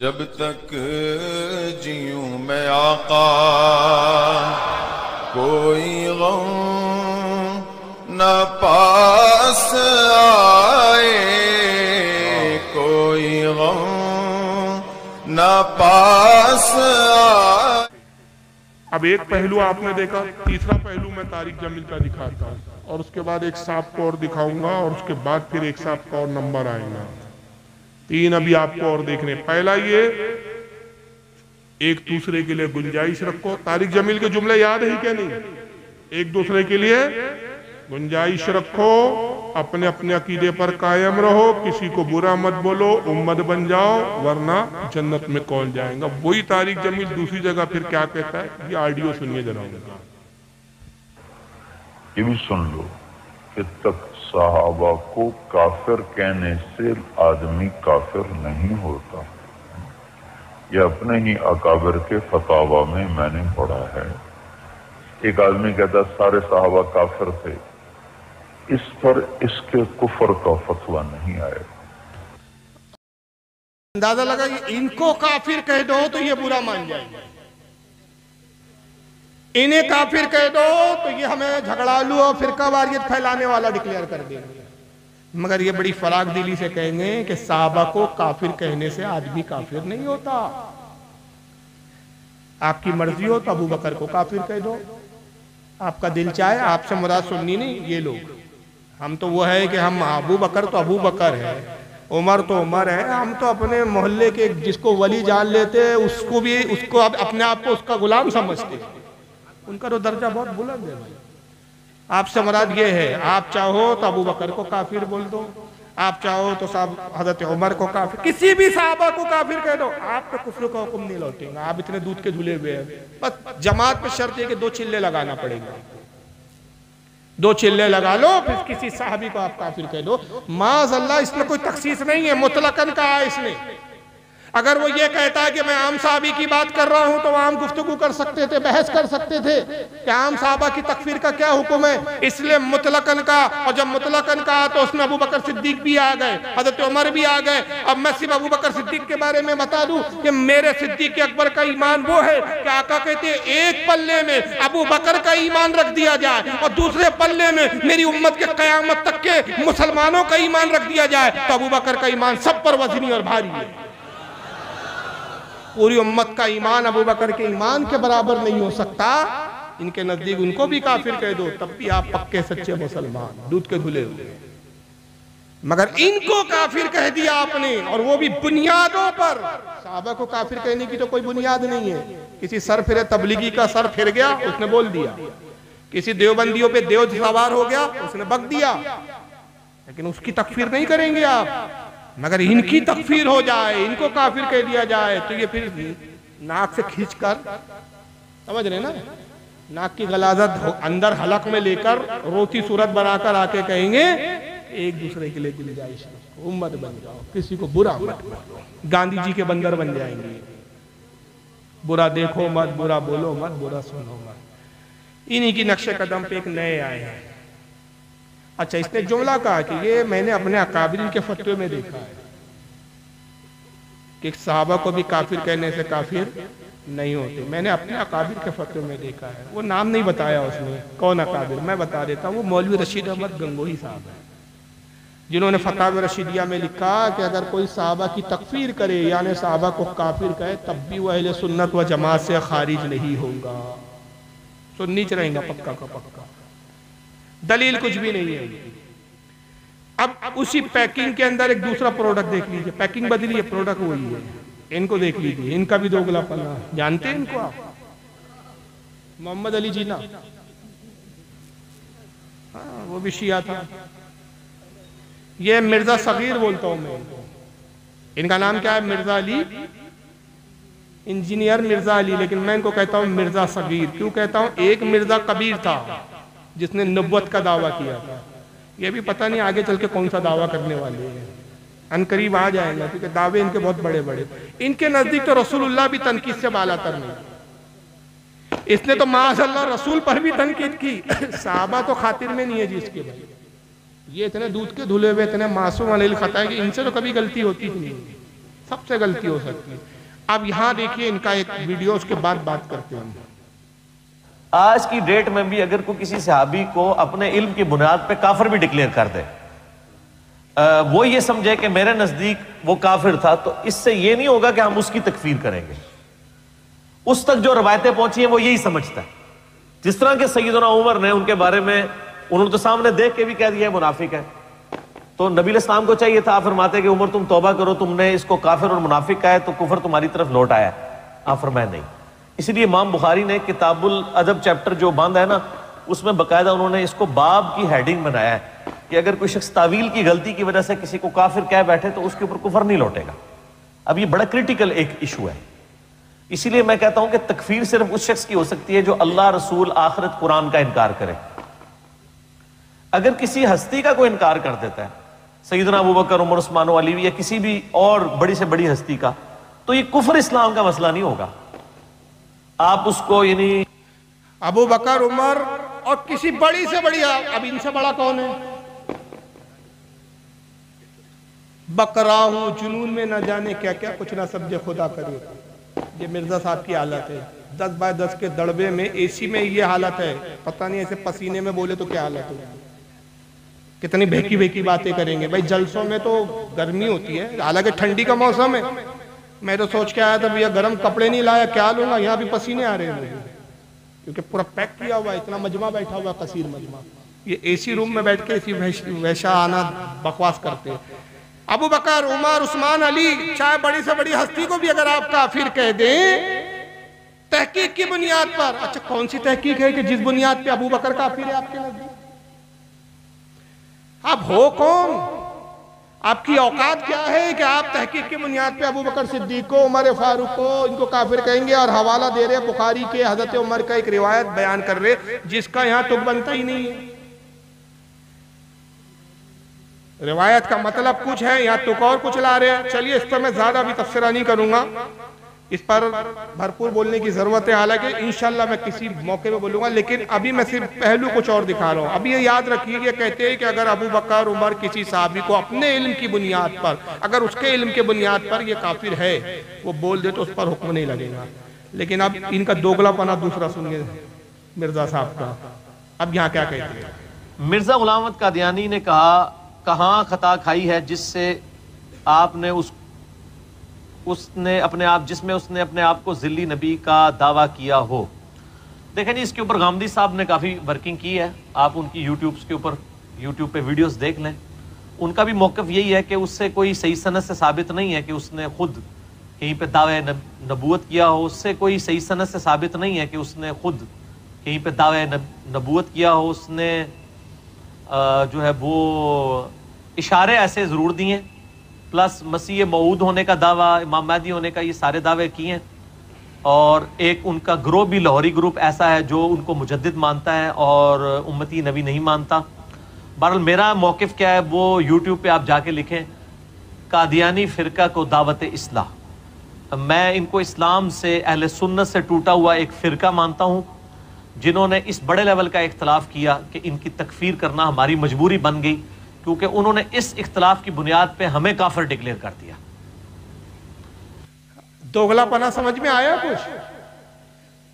जब तक जीऊं मैं आका कोई गम न पास आए, कोई गम न पास आए। अब एक पहलू आपने देखा, तीसरा पहलू मैं तारिक जमील का दिखाता हूँ और उसके बाद एक सांप को और दिखाऊंगा और उसके बाद फिर एक सांप का और नंबर आएगा। तीन अभी आपको और देखने। पहला ये, एक दूसरे के लिए गुंजाइश रखो। तारिक जमील के जुमले याद है क्या नहीं? एक दूसरे के लिए गुंजाइश रखो, अपने अपने अकीदे पर कायम रहो, किसी को बुरा मत बोलो, उम्मत बन जाओ, वरना जन्नत में कौन जाएगा। वही तारिक जमील दूसरी जगह फिर क्या कहता है, ये ऑडियो सुनिए जरा। ये भी सुन लो कि तक सहाबा को काफिर कहने से आदमी काफिर नहीं होता। यह अपने ही अकाबिर के फतावा में मैंने पढ़ा है। एक आदमी कहता सारे सहाबा काफिर थे, इस पर इसके कुफर का फतवा नहीं आया। अंदाजा लगा, इनको काफिर कह दो तो ये बुरा मान जाएंगे, इन्हें काफिर कह दो तो ये हमें झगड़ालू और फिरकावारियत फैलाने वाला डिक्लेयर कर देंगे। मगर ये बड़ी फराग दिली से कहेंगे कि साहबा को काफिर कहने से आदमी काफिर नहीं होता। आपकी मर्जी हो तो अबू बकर को काफिर कह दो, आपका दिल चाहे। आपसे मुराद सुन्नी नहीं ये लोग। हम तो वो है कि हम अबू बकर तो अबू बकर है, उमर तो उमर है। हम तो अपने मोहल्ले के जिसको वली जान लेते उसको भी उसको अपने आप को उसका गुलाम समझते। उनका तो दर्जा बहुत बुलंद है भाई। आपसे मुराद ये है, आप चाहो तो अबू बकर को काफिर बोल दो, आप चाहो तो साहब हजरत उमर को काफिर, किसी भी साहबा को काफिर कह दो, आप तो कुफ्र का हुक्म नहीं लौटेगा। आप इतने दूध के झूले हुए हैं। बस जमात पे शर्त है कि 2 चिल्ले लगाना पड़ेगा, 2 चिल्ले लगा लो, फिर किसी साहबी को आप काफिर कह दो। माज़अल्लाह, इसमें कोई तखसीस नहीं है, मुतलकन कहा है इसने। अगर वो ये कहता है कि मैं आम साहबी की बात कर रहा हूं तो आम गुफ्तगू कर सकते थे, बहस कर सकते थे कि आम साहबा की तकफीर का क्या हुक्म है। इसलिए मुतलकन का, और जब मुतलकन का तो उसमें अबू बकर सिद्दीक भी आ गए, हजरत उमर भी आ गए। अब मैं सिर्फ अबू बकर सिद्दीक के बारे में बता दूं कि मेरे सिद्दीक अकबर का ईमान वो है कि आका कहते हैं एक पल्ले में अबू बकर का ईमान रख दिया जाए और दूसरे पल्ले में मेरी उम्मत के कयामत तक के मुसलमानों का ईमान रख दिया जाए तो अबू बकर का ईमान सब पर वजनी और भारी है। पूरी उम्मत का ईमान अबू बकर के ईमान के बराबर नहीं हो सकता। इनके नजदीक उनको भी काफिर कह दो, तब भी आप पक्के सच्चे मुसलमान, दूध के धुले हुए। मगर इनको काफिर कह दिया आपने, और वो भी बुनियादों पर। साहबा को काफिर कहने की तो कोई बुनियाद नहीं है। किसी सर फिरे तबलीगी का सर फिर गया, उसने बोल दिया। किसी देवबंदियों पे देव सवार हो गया, उसने बक दिया, लेकिन उसकी तकफीर नहीं करेंगे आप। मगर इनकी तकफीर हो जाए, इनको काफिर कह दिया जाए तो ये फिर नाक से खींचकर, समझ रहे ना, नाक की गलाजत अंदर हलक में लेकर रोती सूरत बनाकर आके कहेंगे एक दूसरे के लिए गुंजाइश रखो, उम्मत बन जाओ, किसी को बुरा मत बोलो। गांधी जी के बंदर बन जाएंगे, बुरा देखो मत, बुरा बोलो मत, बुरा सुनो मत। इन्हीं की नक्शे कदम पे एक नए आए हैं। अच्छा, इसने जुमला कहा कि ये मैंने अपने अकाबिरीन के फतवे में देखा है कि साहबा को भी काफिर कहने से काफिर नहीं होते। मैंने अपने अकाबिर के फतवे में देखा है। वो नाम नहीं बताया उसने, कौन अकाबिर, मैं बता देता हूँ। वो मौलवी रशीद अहमद गंगोही साहब है, जिन्होंने फतावा रशीदिया में लिखा कि अगर कोई साहबा की तकफीर करे यानी साहबा को काफिर कहे तब भी वह अहले सुन्नत व जमात से खारिज नहीं होगा, सुन्नी च रहेगा पक्का का पक्का। दलील कुछ भी नहीं है। अब उसी पैकिंग के अंदर एक दूसरा प्रोडक्ट देख लीजिए, पैकिंग बदली है, प्रोडक्ट वही है। इनको देख लीजिए, इनका भी दोगलापना। जानते हैं इनको आप? मोहम्मद अली जीना, हाँ वो भी शिया था। ये मिर्जा सगीर बोलता हूं मैं इनको। इनका नाम क्या है? मिर्जा अली, इंजीनियर मिर्जा अली, लेकिन मैं इनको कहता हूं मिर्जा सगीर। क्यों कहता हूं? एक मिर्जा कबीर था जिसने नबुव्वत का दावा किया था। ये भी पता नहीं आगे चल के कौन सा दावा करने वाले हैं, अनकरीब आ जाएगा, क्योंकि दावे इनके बहुत बड़े बड़े। इनके नजदीक तो रसूलुल्लाह भी तनकीद से बालातर नहीं। इसने तो माशाअल्लाह रसूल पर भी तनकीद की, साहबा तो खातिर में नहीं है जी इसके भाई। ये इतने दूध के धुले हुए, इतने मासूम अनिल खता है कि इनसे तो कभी गलती होती ही नहीं। सबसे गलती हो सकती है। अब यहाँ देखिए इनका एक वीडियो, उसके बाद बात करते हैं। आज की डेट में भी अगर कोई किसी सहाबी को अपने इल्म की बुनियाद पे काफिर भी डिक्लेयर कर दे, वो ये समझे कि मेरे नजदीक वो काफिर था, तो इससे ये नहीं होगा कि हम उसकी तकफीर करेंगे। उस तक जो रवायतें पहुंची हैं वो यही समझता है। जिस तरह के सैयदना उमर ने उनके बारे में, उन्होंने तो सामने देख के भी कह दिया है मुनाफिक है, तो नबी इस्लाम को चाहिए था, आप फरमाते कि उमर तुम तौबा करो, तुमने इसको काफिर और मुनाफिक कहा है तो कुफर तुम्हारी तरफ लौट आया। आप फरमाए नहीं। इसलिए इमाम बुखारी ने किताबुल अदब चैप्टर जो बंद है ना, उसमें बकायदा उन्होंने इसको बाब की हेडिंग बनाया है कि अगर कोई शख्स तावील की गलती की वजह से किसी को काफिर कह बैठे तो उसके ऊपर कुफर नहीं लौटेगा। अब ये बड़ा क्रिटिकल एक इशू है। इसीलिए मैं कहता हूं कि तकफीर सिर्फ उस शख्स की हो सकती है जो अल्लाह, रसूल, आखिरत, कुरान का इनकार करे। अगर किसी हस्ती का कोई इनकार कर देता है, सैयदना अबू बकर, उमर, उस्मान, अली या किसी भी और बड़ी से बड़ी हस्ती का, तो ये कुफर इस्लाम का मसला नहीं होगा। आप उसको यानी अबू बकर, उमर और किसी बड़ी से बड़ी, अब इनसे बड़ा कौन है? बकरा हूं जुनून में न जाने क्या क्या, कुछ ना समझे खुदा करे। ये मिर्जा साहब की हालत है। 10 बाय 10 के दड़बे में एसी में ये हालत है, पता नहीं ऐसे पसीने में बोले तो क्या हालत होगी। कितनी बेकी बेकी बातें करेंगे भाई। जलसों में तो गर्मी होती है, हालांकि ठंडी का मौसम है। मैं तो सोच के आया था भैया गर्म कपड़े नहीं लाया, क्या लूंगा, यहाँ भी पसीने आ रहे हैं मुझे, क्योंकि पूरा पैक किया हुआ है, इतना मजमा बैठा हुआ है, कसीर मजमा। ये एसी रूम में बैठ के इसी वैसा आना बकवास करते हैं। अबू बकर, उमर, उस्मान, अली, चाहे बड़ी से बड़ी हस्ती को भी अगर आप काफिर कह दें तहकीक की बुनियाद पर, अच्छा कौन सी तहकीक है कि जिस बुनियाद पे अबू बकर काफिर है आपके नजदीक? आप हो कौन? आपकी औकात क्या है कि आप तहकीक की बुनियाद पे अबू बकर सिद्दीक को, उमर फारूक को इनको काफिर कहेंगे? और हवाला दे रहे बुखारी के हजरत उमर का एक रिवायत बयान कर रहे जिसका यहां तुक बनता ही नहीं है। रिवायत का मतलब कुछ है, यहाँ तुक और कुछ ला रहे हैं। चलिए इस पर मैं ज्यादा अभी तफसीरा नहीं करूंगा, इस पर भरपूर बोलने की जरूरत है, हालांकि इंशाल्लाह मैं किसी मौके में बोलूंगा। लेकिन अभी मैं सिर्फ पहलू कुछ और दिखा रहा हूँ। अभी ये याद रखिए, ये कहते हैं कि अगर अबू बकर, उमर किसी साहबी को अपने इल्म की बुनियाद पर, अगर उसके इल्म के बुनियाद पर ये काफिर है, वो बोल दे तो उस पर हुक्म नहीं लगेगा। लेकिन अब इनका दोगलापना दूसरा सुनिए मिर्जा साहब का। अब यहाँ क्या कहते हैं? मिर्जा गुलाम अहमद कादियानी ने कहा, कहाँ खता खाई है जिससे आपने उसने अपने आप, जिसमें उसने अपने आप को जिल्ली नबी का दावा किया हो। देखें जी, इसके ऊपर गामदी साहब ने काफ़ी वर्किंग की है। आप उनकी यूट्यूब पे वीडियोस देख लें। उनका भी मौक़िफ़ यही है कि उससे कोई सही सनद से साबित नहीं है कि उसने खुद कहीं पे दावे नबूवत किया हो। उससे कोई सही सनद से साबित नहीं है कि उसने खुद कहीं पे दावे नबूवत किया हो। उसने जो है वो इशारे ऐसे ज़रूर दिए, प्लस मसीह मऊद होने का दावा, इमाम महदी होने का, ये सारे दावे किए हैं। और एक उनका ग्रुप भी, लाहौरी ग्रुप ऐसा है जो उनको मुजद्दिद मानता है और उम्मती नबी नहीं मानता। बहरहाल मेरा मौक़िफ़ क्या है वो यूट्यूब पे आप जाके लिखें, कादियानी फ़िरका को दावत इस्लाह। मैं इनको इस्लाम से, अहले सुन्नत से टूटा हुआ एक फ़िरका मानता हूँ, जिन्होंने इस बड़े लेवल का इख्तलाफ किया कि इनकी तकफीर करना हमारी मजबूरी बन गई, क्योंकि उन्होंने इस इख्तलाफ की बुनियाद पे हमें काफिर डिक्लेयर कर दिया। दोगलापना समझ में आया कुछ?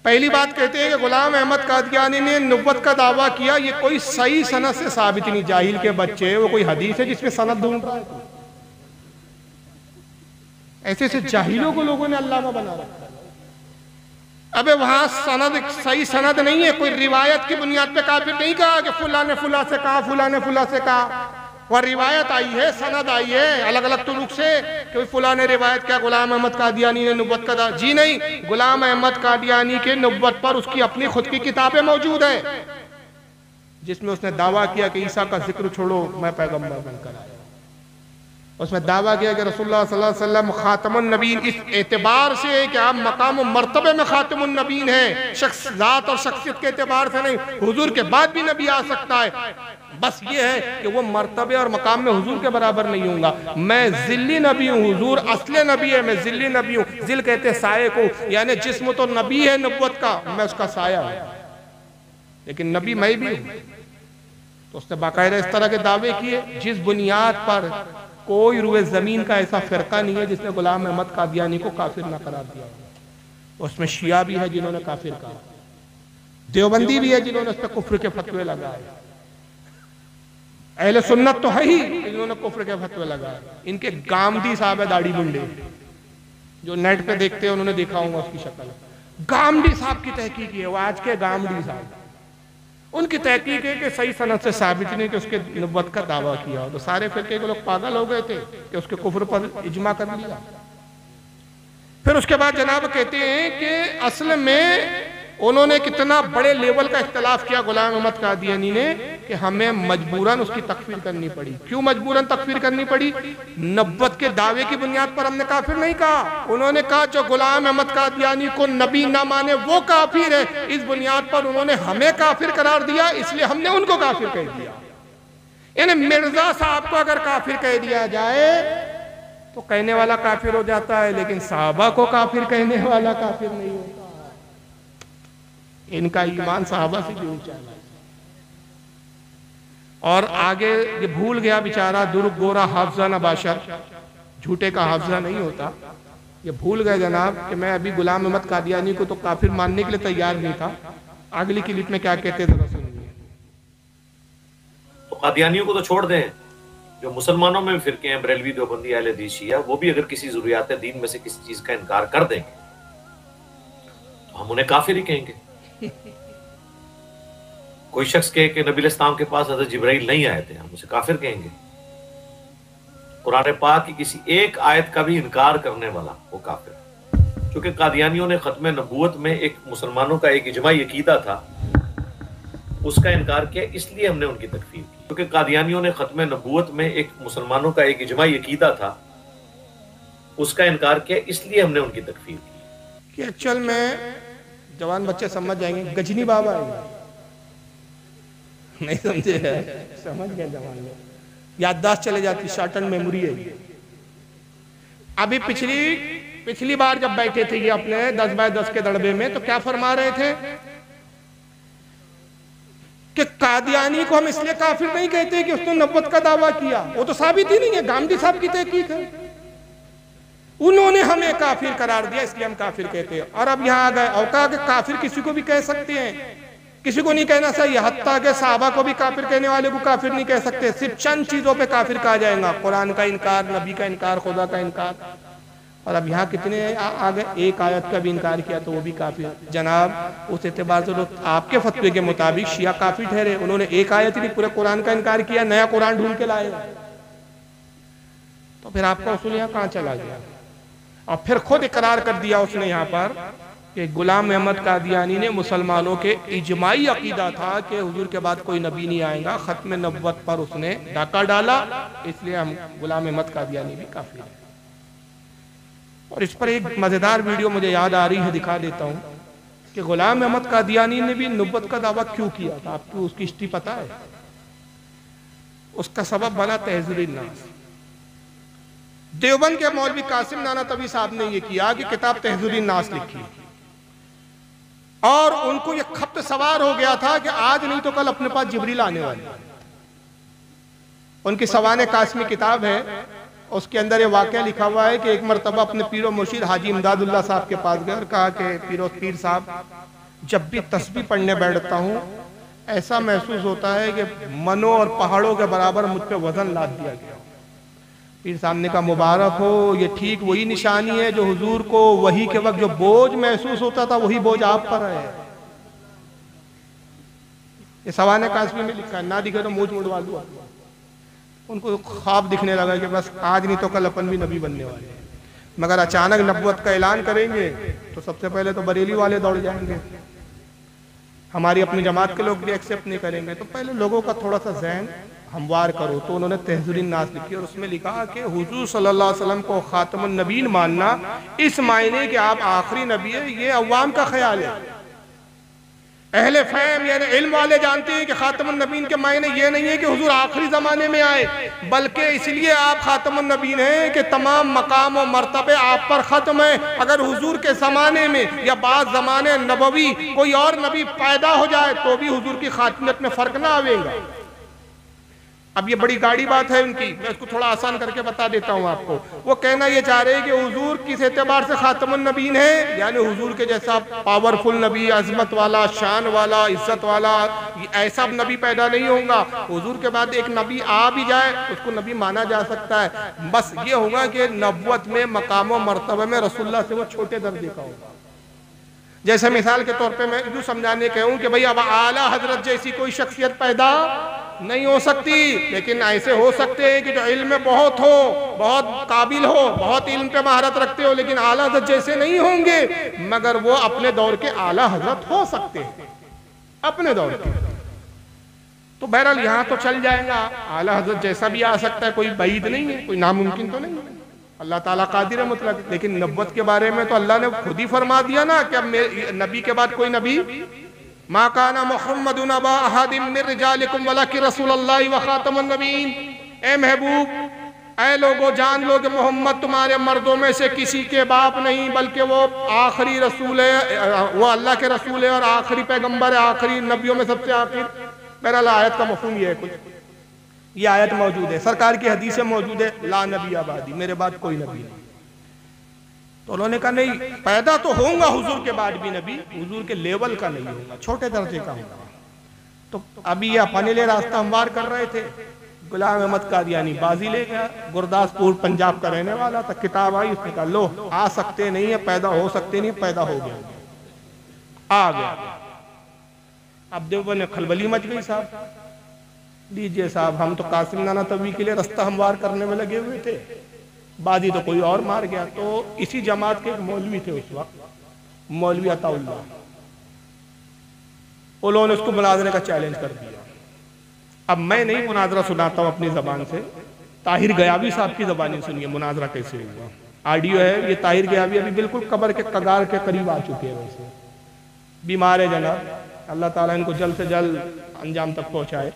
पहली बात कहते हैं कि गुलाम अहमद कादियानी ने नबुव्वत का दावा किया, ये कोई सही सनद से साबित नहीं। जाहिल के बच्चे, वो कोई हदीस है जिसमें सनद ढूंढ रहा है? ऐसे ऐसे जाहिलों को लोगों ने अल्लाह में बना रखा है। अबे वहां सनद, सही सनद नहीं है, कोई रिवायत की बुनियाद पे काफिर नहीं कहा कि फुला ने फुला से कहा, फुला ने फुला से कहा। वह रिवायत आई है, सनद आई है अलग अलग तुरुक से कि फुला ने रिवायत किया, गुलाम अहमद कादियानी ने नबुव्वत का दावा। जी नहीं, गुलाम अहमद कादियानी के नबुव्वत पर उसकी अपनी खुद की किताबें मौजूद है जिसमें उसने दावा किया कि ईसा का जिक्र छोड़ो, मैं पैगंबर बनकर आया। उसमें दावा किया कि रसूलुल्लाह सल्लल्लाहु अलैहि वसल्लम खातमुन नबीन, इस एतबार से कि आप मकाम और मर्तबे में खातमुन नबीन हैं, शख्स जात और शख्सियत के एतबार से नहीं। हुजूर के बाद भी नबी आ सकता है, बस ये है कि वो मर्तबे और मकाम में हुजूर के बराबर नहीं होगा। मैं जिल्ली नबी हूँ, हुजूर असली नबी है, मैं जिल्ली नबी हूँ। जिल कहते हैं साये को, यानी जिस्म तो नबी है नबुव्वत का, मैं उसका साया हूँ, लेकिन नबी मैं भी हूँ। तो उसने बाकायदा इस तरह के दावे किए जिस बुनियाद पर कोई रुए ज़मीन का ऐसा फ़िरका नहीं है जिसने गुलाम अहमद कादियानी को काफिर ना करार दिया। उसमें शिया भी है जिन्होंने काफिर कहा, देवबंदी भी है जिन्होंने उस पर कुफ्र के फतवे लगाए, अहले सुन्नत तो है ही जिन्होंने कुफ्र के फतवे लगाए। इनके गामदी साहब है दाढ़ी मुंडे, जो नेट पे देखते हैं उन्होंने देखा होगा उसकी शक्ल। गामदी साहब की तहकीक है, वो आज के गामदी साहब, उनकी तहकीक है कि सही सनद से साबित नहीं कि उसके नबुव्वत का दावा किया। तो सारे फिरके के लोग पागल हो गए थे कि उसके कुफ्र पर इजमा कर लिया। फिर उसके बाद जनाब कहते हैं कि असल में उन्होंने कितना बड़े लेवल का इख्तलाफ किया गुलाम अहमद कादियानी ने कि हमें मजबूरन उसकी तकफीर करनी पड़ी। क्यों मजबूरन तकफीर करनी पड़ी? नबुव्वत के दावे की बुनियाद पर हमने काफिर नहीं कहा। उन्होंने कहा जो गुलाम अहमद कादियानी को नबी ना माने वो काफिर है। इस बुनियाद पर उन्होंने हमें काफिर करार दिया, इसलिए हमने उनको काफिर कह दिया। यानी मिर्जा साहब को अगर काफिर कह दिया जाए तो कहने वाला काफिर हो जाता है, लेकिन साहबा को काफिर कहने वाला काफिर नहीं होता। इनका ईमान साहबा से भी ऊंचा है। और आगे ये भूल गया बेचारा दुर्ग गोरा हाफजा नबाशर, झूठे का हाफजा नहीं होता, ये भूल गए जनाब कि मैं अभी गुलाम अहमद कादियानी को तो काफिर मानने के लिए तैयार नहीं था। अगली क्लिप में क्या कहते जरा सुनिए। तो कादियानियों को तो छोड़ दें, जो मुसलमानों में भी फिरके हैं, बरेलवी, देवबंदी, अहले हदीस, शिया, वो भी अगर किसी ज़रूरियात दीन में से किसी चीज का इनकार कर देंगे तो हम उन्हें काफिर ही कहेंगे। कोई शख्स कहे कि नबी इस्लाम के पास हज़रत जिब्राइल नहीं आए थे, हम उसे काफिर कहेंगे। कुरान पाक की किसी एक आयत का भी इनकार करने वाला वो काफिर है। क्योंकि कादियानियों ने खत्म नबूवत में एक मुसलमानों का एक इजमाई अकीदा था, उसका इनकार किया, इसलिए हमने उनकी तकफीर की। क्योंकि कादियानियों ने खत्म नबूवत में एक मुसलमानों का एक इजमाई अकीदा था, उसका इनकार किया, इसलिए हमने उनकी तकफीर की। कि एक्चुअल में जवान बच्चे समझ जाएंगे, गजनी बाबा है, नहीं समझे है, समझ गए जवान लोग, याददाश्त चले जाती, शॉर्ट एंड मेमोरी है। अभी पिछली बार जब बैठे थे ये अपने 10 बाय 10 के दड़बे में, तो क्या फरमा रहे थे कि कादियानी को हम इसलिए काफिर नहीं कहते कि उसने नबुव्वत का दावा किया, वो तो साबित ही नहीं है, गामदी साहब की तहकीक है, उन्होंने हमें काफिर करार दिया इसलिए हम काफिर कहते हैं। और अब यहाँ आ गए और कहा कि काफिर किसी को भी कह सकते हैं, किसी को नहीं कहना चाहिए, हत्ता के साहबा को भी काफिर कहने वाले को काफिर नहीं कह सकते। सिर्फ चंद चीजों पे काफिर कहा जाएगा, कुरान का इनकार, नबी का इनकार, खुदा का इनकार। और अब यहाँ कितने आ गए, एक आयत का भी इनकार किया तो वो भी काफिर। जनाब उस एतबार से आपके फतवे के मुताबिक शिया काफिर ठहरे, उन्होंने एक आयत ही पूरे कुरान का इनकार किया, नया कुरान ढूंढ के लाए, तो फिर आपका उसूल यहाँ कहाँ चला गया? और फिर खुद इकरार कर दिया उसने यहाँ पर कि गुलाम अहमद कादियानी ने मुसलमानों के इजमाई अकीदा था कि हुजूर के बाद कोई नबी नहीं आएगा, खत्म नबुव्वत पर उसने डाका डाला, इसलिए हम गुलाम अहमद कादियानी भी काफिर है। और इस पर एक मजेदार वीडियो मुझे याद आ रही है, दिखा देता हूँ कि गुलाम अहमद कादियानी ने भी नबुव्वत का दावा क्यों किया था। आपको उसकी हिस्ट्री पता है? उसका सबब बना तहज़ीरुन नास। देवबंद के मौलवी कासिम नाना तवी साहब ने यह किया कि किताब तहज़ीरुन नास लिखी, और उनको यह खप्त सवार हो गया था कि आज नहीं तो कल अपने पास जिब्रील आने वाले। उनकी सवाने कासमी किताब है, उसके अंदर ये वाक़या लिखा हुआ है कि एक मरतबा अपने पीरो मुर्शिद हाजी इमदादुल्लाह साहब के पास गए और कहा कि पीर साहब, जब भी तस्बीह पढ़ने बैठता हूँ ऐसा महसूस होता है कि मनों और पहाड़ों के बराबर मुझ पे वजन लाद दिया गया। पीर साहब ने कहा मुबारक हो, ये ठीक वही निशानी है जो हुजूर को वही के वक्त जो बोझ महसूस होता था वही बोझ आप पर है। ये सवाने कासमी में लिखा है, ना दिखे तो मुंह मुड़वा दो। उनको ख्वाब दिखने लगा कि बस आज नहीं तो कल अपन भी नबी बनने वाले हैं, मगर अचानक नबुव्वत का ऐलान करेंगे तो सबसे पहले तो बरेली वाले दौड़ जाएंगे, हमारी अपनी जमात के लोग भी एक्सेप्ट नहीं करेंगे, तो पहले लोगों का थोड़ा सा ज़हन हमवार करो। तो उन्होंने तहज़ीरुन नास लिखी और उसमें लिखा कि हुजूर सल्लल्लाहु अलैहि वसल्लम को खातमुन नबीन मानना इस मायने कि आप आखिरी नबी है, ये अवाम का ख्याल है। अहले फहम यानी इल्म वाले जानते हैं कि खातमुन नबीन के मायने ये नहीं है कि हुजूर आखिरी ज़माने में आए, बल्कि इसलिए आप खातमुन नबीन हैं कि तमाम मकाम और मर्तबे आप पर ख़त्म है। अगर हुजूर के ज़माने में या बाद ज़माने नबवी कोई और नबी पैदा हो जाए तो भी हुजूर की खातमियत में फ़र्क ना आवेगा। अब ये बड़ी गाड़ी बात है उनकी, मैं उसको थोड़ा आसान करके बता देता हूँ आपको। वो कहना ये चाह रहे हैं कि हुजूर किस एतबार से खातमुन नबीन है, यानी हुजूर के जैसा पावरफुल नबी, अजमत वाला, शान वाला, इज्जत वाला ऐसा नबी पैदा नहीं होगा। हुजूर के बाद एक नबी आ भी जाए उसको नबी माना जा सकता है, बस ये होगा कि नबुव्वत में मकाम मर्तबे में रसूलुल्लाह से वो छोटे दर्जे का होगा। जैसे मिसाल के तौर पे मैं यूँ समझाने कहूँ कि भाई अब आला हजरत जैसी कोई शख्सियत पैदा नहीं हो सकती, लेकिन ऐसे हो सकते हैं कि जो इल्म में बहुत हो, बहुत काबिल हो, बहुत इल्म पे महारत रखते हो, लेकिन आला हजरत जैसे नहीं होंगे, मगर वो अपने दौर के आला हजरत हो सकते हैं अपने दौर के। तो बहरहाल यहाँ तो चल जाएगा, आला हजरत जैसा भी आ सकता है, कोई बैद नहीं है, कोई नामुमकिन तो नहीं है। अल्लाह ताला कादिर है मुतलक। लेकिन नबुव्वत के बारे में तो अल्लाह ने खुद ही फरमा दिया ना कि अब नबी के बाद कोई नबी, मा काना मुहम्मदुन अबा अहदिम मिन रिजालिकुम वलाकि रसूलुल्लाह व खातमुन नबीन। ए महबूब, ऐ लोगो जान लो कि मोहम्मद तुम्हारे मर्दों में से किसी के बाप नहीं, बल्कि वो आखिरी रसूल है, वो अल्लाह के रसूल है और आखिरी पैगंबर है, आखिरी नबियों में सबसे आखिर। बहरहाल आयत का मफहूम ये है, कुछ ये आयत मौजूद है, सरकार की हदीस में मौजूद है, ला नबी आबादी, मेरे बाद कोई नबी नहीं। तो उन्होंने कहा नहीं, पैदा तो होगा हुजूर के बाद भी नबी, हुजूर के लेवल का नहीं होगा, छोटे दर्जे का होगा। तो अभी ये अपने लिए रास्ता हमवार कर रहे थे। गुलाम अहमद कादियानी बाजी ले गया, गुरदासपुर पंजाब का रहने वाला था, किताब आई, उसने कहा लो आ सकते नहीं है, पैदा हो सकते नहीं, पैदा हो गया, आ गया। अब देवबंद ने खलबली मच गई, साहब लीजिए साहब, हम तो कासिम नाना तवी के लिए रास्ता हमवार करने में लगे हुए थे, बाजी तो कोई और मार गया। तो इसी जमात के एक मौलवी थे उस वक्त, मौलवी अताउल्लाह, उन्होंने उसको मुनाजरे का चैलेंज कर दिया। अब मैं नहीं मुनाजरा सुनाता हूँ अपनी जबान से, ताहिर गयाबी साहब की जबानी सुनिए मुनाजरा कैसे हुआ। ऑडियो है ये, ताहिर गयाबी अभी बिल्कुल कब्र के कगार के करीब आ चुके हैं, वैसे बीमार है जनाब, अल्लाह ताला इनको जल्द से जल्द अंजाम तक पहुँचाए।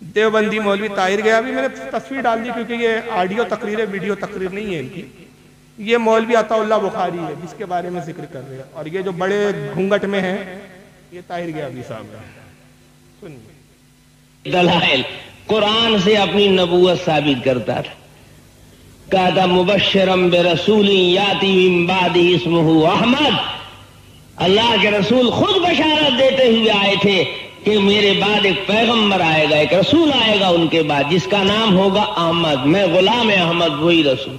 देवबंदी मौलवी ताहिर गयाबी, मैंने तस्वीर डाल दी क्योंकि ये ऑडियो तकरीर है, वीडियो तकरीर नहीं है इनकी। ये मौलवी अताउल्लाह बुखारी है जिसके बारे में जिक्र कर रहे हैं, और ये जो बड़े घूंघट में है ये ताहिर गयाबी साहब है। सुनिए, दलाइल कुरान से अपनी नबूवत साबित करता था। कहा था मुबश्शिरम बिरसूलिन याती मिन बादिही इस्मुहु अहमद, अल्लाह के रसूल खुद बशारत देते हुए आए थे कि मेरे बाद एक पैगंबर आएगा, एक रसूल आएगा उनके बाद, जिसका नाम होगा अहमद, मैं गुलाम अहमद वही रसूल।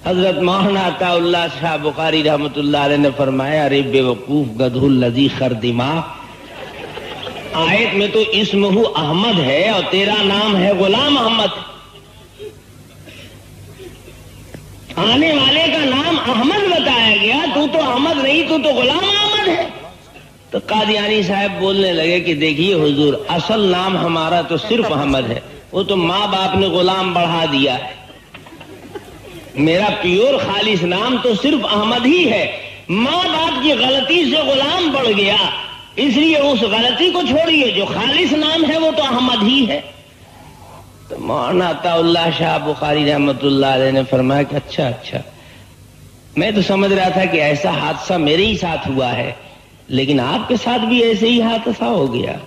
हजरत मौलाना अताउल्लाह शाह बुखारी रहमतुल्लाह अलैह ने फरमाया, अरे बेवकूफ गधुल लजी खरदिमा, आयत में तो इस्मुहु अहमद है और तेरा नाम है गुलाम अहमद, आने वाले का नाम अहमद बताया गया, तू तो अहमद नहीं, तू तो गुलाम अहमद है। तो कादियानी साहब बोलने लगे कि देखिए हुजूर, असल नाम हमारा तो सिर्फ अहमद है, वो तो माँ बाप ने गुलाम बढ़ा दिया है, मेरा प्योर खालिस नाम तो सिर्फ अहमद ही है, माँ बाप की गलती से गुलाम बढ़ गया, इसलिए उस गलती को छोड़िए, जो खालिस नाम है वो तो अहमद ही है। तो मौलाना अताउल्लाह शाह बुखारी रहमतुल्लाह अलैह ने फरमाया कि अच्छा, मैं तो समझ रहा था कि ऐसा हादसा मेरे ही साथ हुआ है, लेकिन आपके साथ भी ऐसे ही हादसा हो गया,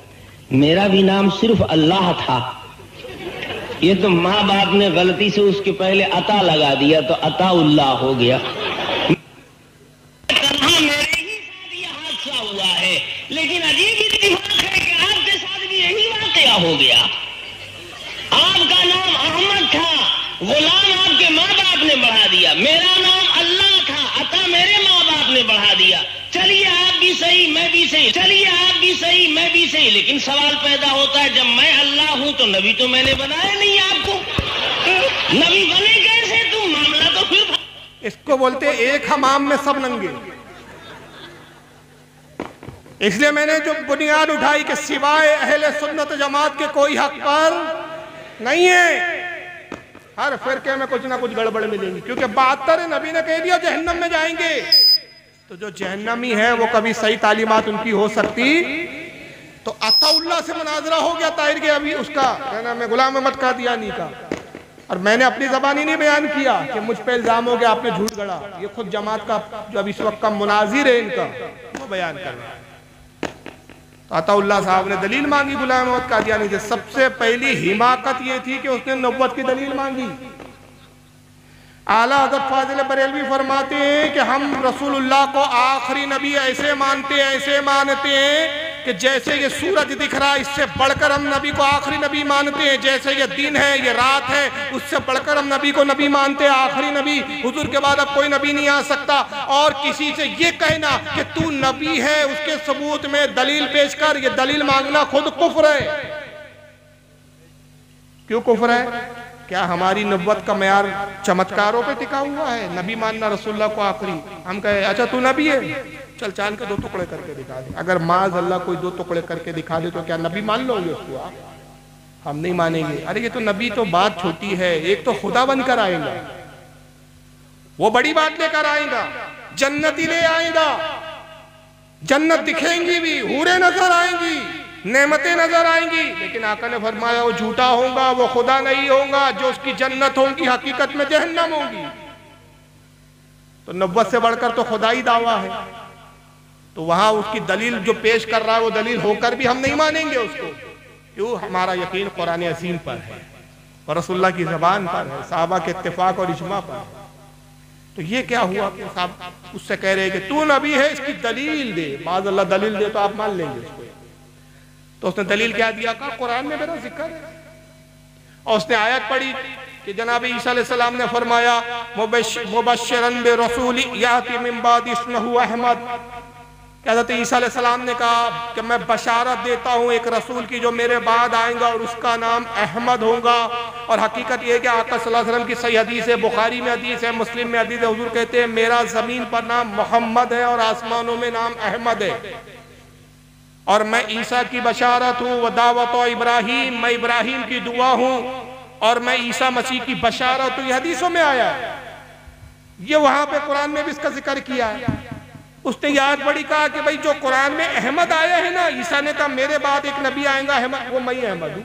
मेरा भी नाम सिर्फ अल्लाह था, ये तो माँ बाप ने गलती से उसके पहले अता लगा दिया तो अताउल्लाह हो गया। मेरे ही साथ ये हादसा हुआ है, लेकिन अजीब इत्तेफाक है कि आपके साथ भी यही वाकया हो गया। आपका नाम अहमद था, गुलाम आपके माँ बाप ने बढ़ा दिया, मेरा नाम अल्लाह था, अता मेरे माँ बाप ने बढ़ा दिया। चलिए आप भी सही, मैं भी सही, चलिए आप भी सही, मैं भी सही, लेकिन सवाल पैदा होता है, जब मैं अल्लाह हूं तो नबी तो मैंने बनाया नहीं आपको, नबी बने कैसे तुम? मामला तो फिर इसको बोलते एक हमाम में सब नंगे। इसलिए मैंने जो बुनियाद उठाई कि सिवाय अहले सुन्नत जमात के कोई हक पर नहीं है, हर फिरके में कुछ ना कुछ गड़बड़ मिलेंगी, क्योंकि 72 नबी ने कह दिया जहन्नम में जाएंगे, तो जो जहन्नमी है वो कभी सही तालीमात उनकी हो सकती। तो अताउल्लाह से मुनाजरा हो गया ताहिर के, अभी उसका कहना मैं गुलाम अहमद कादियानी का, और मैंने अपनी ज़बानी नहीं बयान किया कि मुझ पे इल्जाम हो गया आपने झूठ गढ़ा, ये खुद जमात का जो अभी इस वक्त का मुनाजिर है इनका वो बयान कर रहा है। तो अताउल्लाह साहब ने दलील मांगी गुलाम अहमद कादियानी से। सबसे पहली हिमाकत ये थी कि उसने नबुव्वत की दलील मांगी। आला हज़रत फाजिल बरेलवी फरमाते हैं कि हम रसूलुल्लाह को आखिरी नबी ऐसे मानते हैं कि जैसे ये सूरज दिख रहा है इससे बढ़कर हम नबी को आखिरी नबी मानते हैं, जैसे ये दिन है ये रात है उससे बढ़कर हम नबी को नबी मानते हैं, आखिरी नबी, हुजूर के बाद अब कोई नबी नहीं आ सकता। और किसी से ये कहना कि तू नबी है उसके सबूत में दलील पेश कर, ये दलील मांगना खुद कुफ्र है। क्यों कुफ्र है? क्या हमारी नबुव्वत का मयार चमत्कारों पे टिका हुआ है? नबी मानना रसूलुल्लाह को आखिरी, हम कहे अच्छा तू नबी है, चल चांद के 2 टुकड़े करके दिखा दे। अगर माज अल्लाह कोई 2 टुकड़े करके दिखा दे तो क्या नबी मान लोगे उसको आप? हम नहीं मानेंगे। अरे ये तो नबी तो बात छोटी है, एक तो खुदा बनकर आएगा, वो बड़ी बात लेकर आएगा, जन्नती ले आएगा, जन्नत दिखेंगी भी, हूरें नजर आएंगी, नेमतें नजर आएंगी, लेकिन आका ने फरमाया वो झूठा होगा, वो खुदा नहीं होगा, जो उसकी जन्नत होगी हकीकत में जहन्नम होगी। तो नबुव्वत से बढ़कर तो खुदाई दावा है, तो वहां उसकी दलील जो पेश कर रहा है वो दलील होकर भी हम नहीं मानेंगे उसको। क्यों? हमारा यकीन कुरान अज़ीम पर है और रसूलुल्लाह की ज़बान पर है, सहाबा के इत्तिफाक और इजमा पर है। तो ये क्या हुआ कि साहब उससे कह रहे हैं कि तू नबी है इसकी दलील दे, बाज़ अल्लाह दलील दे तो आप मान लेंगे उसको। तो उसने दलील क्या दिया? कहा कुरान में मेरा जिक्र है। और उसने आयत पढ़ी कि जनाब ईसा अलैहिस्सलाम ने फरमाया मुबश्शिरन बिरसूल याती मिन बादि इस्मुहु अहमद। हज़रत ईसा अलैहिस्सलाम ने कहा कि मैं बशारत देता हूँ एक रसूल की जो मेरे बाद आएगा और उसका नाम अहमद होगा। और हकीकत यह है कि आका सल्लल्लाहु अलैहि वसल्लम की सही हदीस है, बुखारी में हदीस है, मुस्लिम में हदीस है, हुजूर कहते हैं मेरा जमीन पर नाम मोहम्मद है और आसमानों में नाम अहमद है। और मैं ईसा की बशारत हूँ, व दावत इब्राहिम, मैं इब्राहिम की दुआ हूँ और मैं ईसा मसीह की बशारत हूँ। ये हदीसों में आया है, ये वहां पे कुरान में भी इसका जिक्र किया है। उसने याद पड़ी, कहा कि भाई जो कुरान में अहमद आया है ना, ईसा ने कहा मेरे बाद एक नबी आएगा अहमद, वो मैं अहमद हूँ।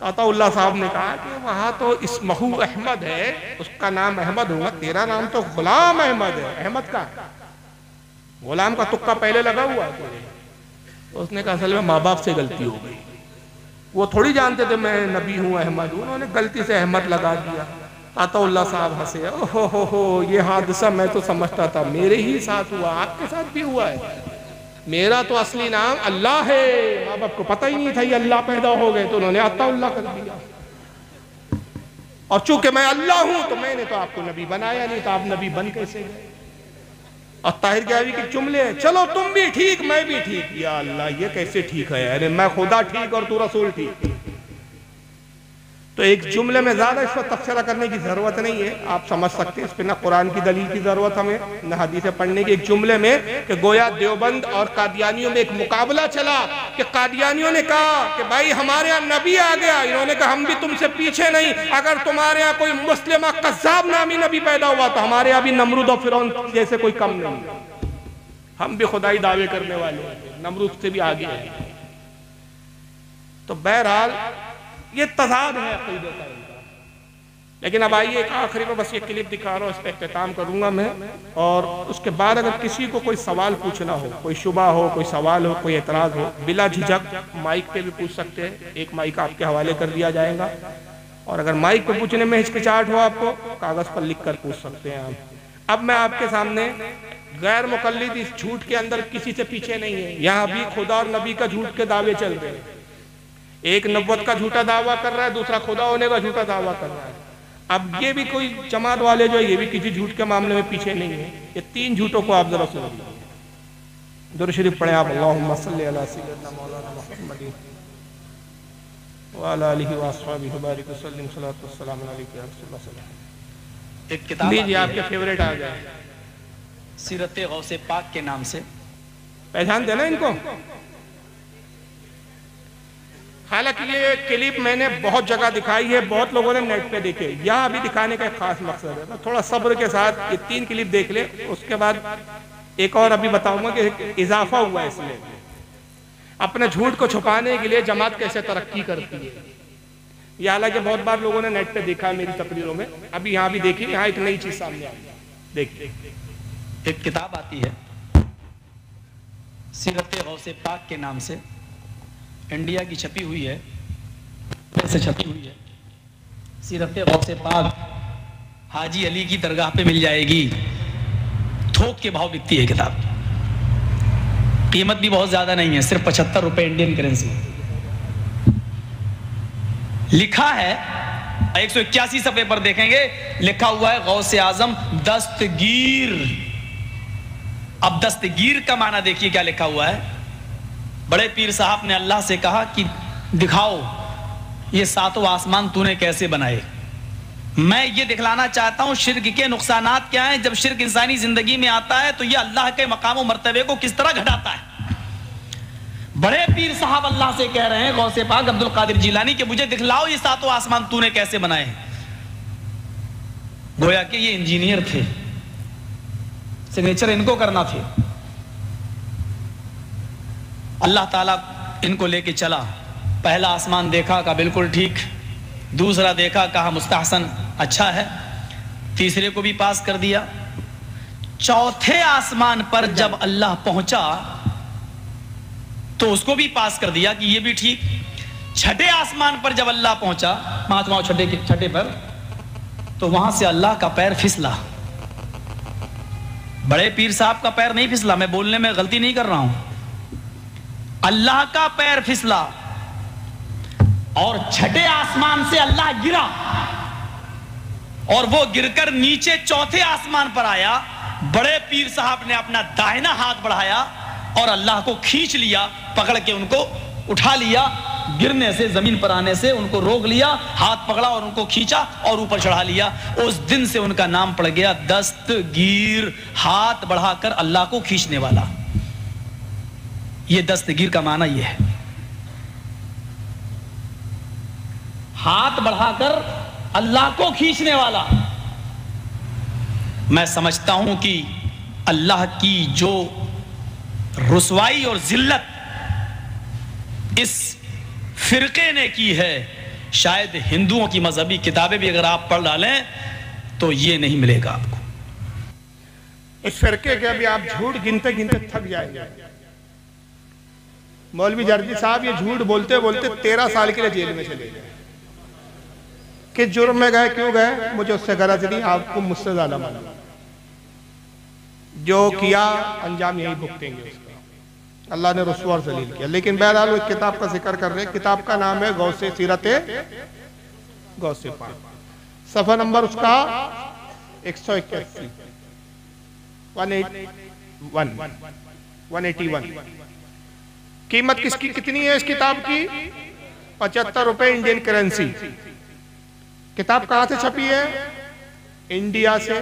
अताउल्लाह साहब ने कहा कि वहां तो इस्मुहु अहमद है, उसका नाम अहमद होगा, तेरा नाम तो गुलाम अहमद है। अहमद का गुलाम का तुक्का पहले लगा हुआ है। तो उसने कहा असल में माँ बाप से गलती हो गई, वो थोड़ी जानते थे मैं नबी हूँ अहमद हूँ, उन्होंने गलती से अहमद लगा दिया। अताउल्लाह साहब हंसे, ओहो ये हादसा मैं तो समझता था मेरे ही साथ हुआ, आपके साथ भी हुआ है। मेरा तो असली नाम अल्लाह है, माँ बाप को पता ही नहीं था ये अल्लाह पैदा हो गए तो उन्होंने अताउल्लाह कर दिया। और चूंकि मैं अल्लाह हूं तो मैंने तो आपको नबी बनाया नहीं, तो आप नबी बन कैसे गए? और ताहिर गयावी के जुमले हैं, चलो तुम भी ठीक मैं भी ठीक। या अल्लाह ये कैसे ठीक है? अरे मैं खुदा ठीक और तू रसूल ठीक। तो एक जुमले में ज्यादा इस पर तबसरा करने की जरूरत नहीं है, आप समझ सकते हैं। इस पर ना कुरान की दलील की जरूरत हमें, न हदीसें पढ़ने की। एक जुमले में कि गोया देवबंद और कादियानियों में एक मुकाबला चला कि कादियानियों ने कहा कि भाई हमारे यहाँ नबी आ गया, इन्होंने कहा हम भी तुमसे पीछे नहीं, अगर तुम्हारे यहाँ कोई मुस्लिम कज़्ज़ाब नामी नबी पैदा हुआ तो हमारे यहाँ भी नमरूद और फिरौन जैसे कोई कम नहीं, हम भी खुदाई दावे करने वाले, नमरूद से भी आगे हैं। तो बहरहाल ये तज़ाद है अक़ीदे का इनका। लेकिन अब आइए एक आखिरी में बस ये क्लिप दिखा रहा हूँ, इस पर इख्तिताम करूँगा मैं। और उसके बाद अगर किसी को कोई सवाल पूछना हो, कोई शुबा हो, कोई सवाल हो, कोई एतराज़ हो, बिला झिझक माइक पे भी पूछ सकते हैं। एक माइक आपके हवाले कर दिया जाएगा। और अगर माइक पे पूछने में हिचकिचाहट हो आपको, कागज़ पर लिख कर पूछ सकते हैं आप। अब मैं आपके सामने गैर मुक़ल्लिद इस झूठ के अंदर किसी से पीछे नहीं है। यहाँ भी खुदा और नबी का झूठ के दावे चल रहे हैं। एक नबुव्वत का झूठा दावा कर रहा है, दूसरा खुदा होने का झूठा दावा कर रहा है। अब ये भी कोई जमात वाले जो है ये भी किसी झूठ के मामले में पीछे नहीं है। ये 3 झूठों को आप जरा सुन लीजिए। दुरूद शरीफ पढ़े आप, अल्लाहुम्मा सल्ली अला सय्यिदिना मौलाना मुहम्मद व अला आलिहि व अस्हाबिहि व बारिक वसल्लिम सल्लल्लाहु अलैहि वसल्लम। एक किताब लीजिए आपके फेवरेट आ जाए, सीरत गौसे पाक के नाम से। पहचान देना इनको। हालांकि ये क्लिप मैंने बहुत जगह दिखाई है, बहुत लोगों ने नेट पे देखे, यहाँ भी दिखाने का एक खास मकसद है। थोड़ा सब्र के साथ ये 3 क्लिप देख ले, उसके बाद एक और अभी बताऊंगा कि इजाफा हुआ है इसमें। अपने झूठ को छुपाने के लिए जमात कैसे तरक्की करती है, ये हालांकि बहुत बार लोगों ने नेट पे देखा है मेरी तकरीरों में। अभी यहाँ भी देखिए, यहाँ एक नई चीज सामने आई, देखिए। एक किताब आती है सीरत गौसे पाक के नाम से, इंडिया की छपी हुई है, से छपी हुई है। सीरत गौसे पाक हाजी अली की दरगाह पे मिल जाएगी। थोक के भाव बिकती है किताब, कीमत भी बहुत ज्यादा नहीं है, सिर्फ 75 रुपए इंडियन करेंसी। लिखा है 181 सफे पर देखेंगे, लिखा हुआ है गौसे आजम दस्तगीर। अब दस्तगीर का माना देखिए क्या लिखा हुआ है। बड़े पीर साहब ने अल्लाह से कहा कि दिखाओ ये सातों आसमान तूने कैसे बनाए। मैं ये दिखलाना चाहता हूं शिर्क के नुकसानात क्या हैं। जब शिर्क इंसानी जिंदगी में आता है तो ये अल्लाह के मकाम मर्तबे को किस तरह घटाता है। बड़े पीर साहब अल्लाह से कह रहे हैं, गौसे पाक अब्दुल कादिर जिलानी, के मुझे दिखलाओ ये सातों आसमान तूने कैसे बनाए। गोया कि ये इंजीनियर थे, सिग्नेचर इनको करना थे। अल्लाह ताला इनको लेके चला। पहला आसमान देखा, कहा बिल्कुल ठीक। दूसरा देखा, कहा मुस्तहसन, अच्छा है। तीसरे को भी पास कर दिया। चौथे आसमान पर जब अल्लाह पहुंचा तो उसको भी पास कर दिया कि ये भी ठीक। छठे आसमान पर जब अल्लाह पहुंचा, पांचवां छठे पर, तो वहां से अल्लाह का पैर फिसला। बड़े पीर साहब का पैर नहीं फिसला, मैं बोलने में गलती नहीं कर रहा हूं। अल्लाह का पैर फिसला और छठे आसमान से अल्लाह गिरा और वो गिरकर नीचे चौथे आसमान पर आया। बड़े पीर साहब ने अपना दाहिना हाथ बढ़ाया और अल्लाह को खींच लिया, पकड़ के उनको उठा लिया। गिरने से, जमीन पर आने से उनको रोक लिया, हाथ पकड़ा और उनको खींचा और ऊपर चढ़ा लिया। उस दिन से उनका नाम पड़ गया दस्तगीर, हाथ बढ़ाकर अल्लाह को खींचने वाला। यह दस्तगीर का माना यह है, हाथ बढ़ाकर अल्लाह को खींचने वाला। मैं समझता हूं कि अल्लाह की जो रुसवाई और जिल्लत इस फिरके ने की है, शायद हिंदुओं की मजहबी किताबें भी अगर आप पढ़ डालें तो ये नहीं मिलेगा आपको। इस फिरके के अभी आप झूठ गिनते गिनते थक जाएंगे। मौलवी जर्जी साहब ये झूठ बोलते बोलते 13 साल के लिए जेल में चले गए। किस जुर्म में गए, क्यों गए, मुझे उससे गरज नहीं, आपको मुझसे ज्यादा मालूम। जो किया अंजाम यही भुगतेंगे उसका। अल्लाह ने रुसवा और जलील किया। लेकिन बहरहाल इस किताब का जिक्र कर रहे हैं। किताब का नाम है गौसे सीरत गौसे पाक। सफा नंबर उसका 181, 181। कीमत किसकी कितनी है इस किताब की? 75 रुपए इंडियन करेंसी। किताब कहां से छपी है? इंडिया से।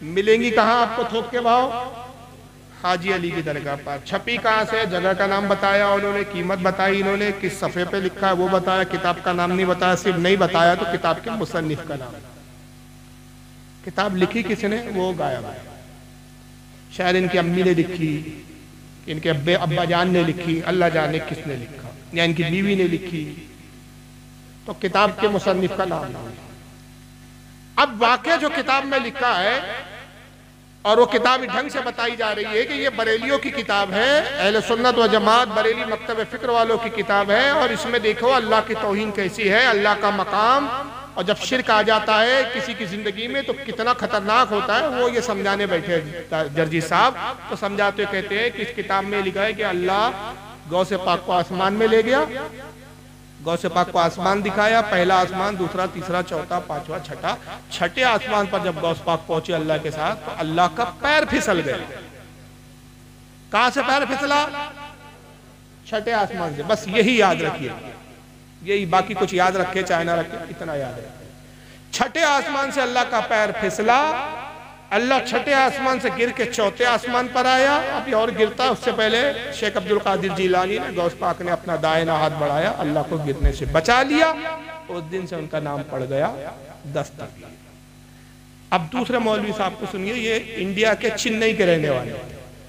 मिलेंगी कहां आपको थोक के भाव? हाजी अली की दरगाह पर। छपी कहां से? जगह का नाम बताया उन्होंने, कीमत बताई इन्होंने, किस सफ़े पे लिखा है वो बताया, किताब का नाम नहीं बताया। सिर्फ नहीं बताया तो किताब के मुसन्निफ का नाम। किताब लिखी किसने? वो गायब है। शायद इनकी अम्मी ने लिखी, इनके अब्बा जान ने लिखी, अल्लाह जाने किसने लिखा, या इनकी बीवी ने लिखी। तो किताब के मुसन्निफ का नाम नहीं। अब वाकई जो किताब में लिखा है और वो किताब ढंग से बताई जा रही है कि ये बरेलियों की किताब है, अहले सुन्नत व जमात बरेली मकतब फिक्र वालों की किताब है। और इसमें देखो अल्लाह की तौहीन कैसी है, अल्लाह का मकाम, और जब शिर्क आ जाता है किसी की जिंदगी में तो कितना खतरनाक होता है। वो ये समझाने बैठे जर्जी साहब, तो समझाते कहते हैं कि इस किताब में लिखा है कि अल्लाह गौसे पाक को आसमान में ले गया, गौसे पाक को आसमान दिखाया, पहला आसमान, दूसरा, तीसरा, चौथा, पांचवा, छठा। छठे आसमान पर जब गौस पाक पहुंचे अल्लाह के साथ तो अल्लाह का पैर फिसल गया। कहां से पैर फिसला? छठे आसमान से। बस यही याद रखिए, यही, बाकी कुछ याद रखे चाहे ना रखे, इतना याद है। छठे आसमान से अल्लाह का पैर फिसला। अल्लाह छठे आसमान से गिर के चौथे आसमान पर आया। अभी और गिरता, उससे पहले शेख अब्दुल कादिर जिलानी ने, गौस पाक ने अपना दाहिना हाथ बढ़ाया, अल्लाह को गिरने से बचा लिया। उस दिन से उनका नाम पड़ गया दस्तगीर। अब दूसरे मौलवी साहब को सुनिए, ये इंडिया के चेन्नई के रहने वाले,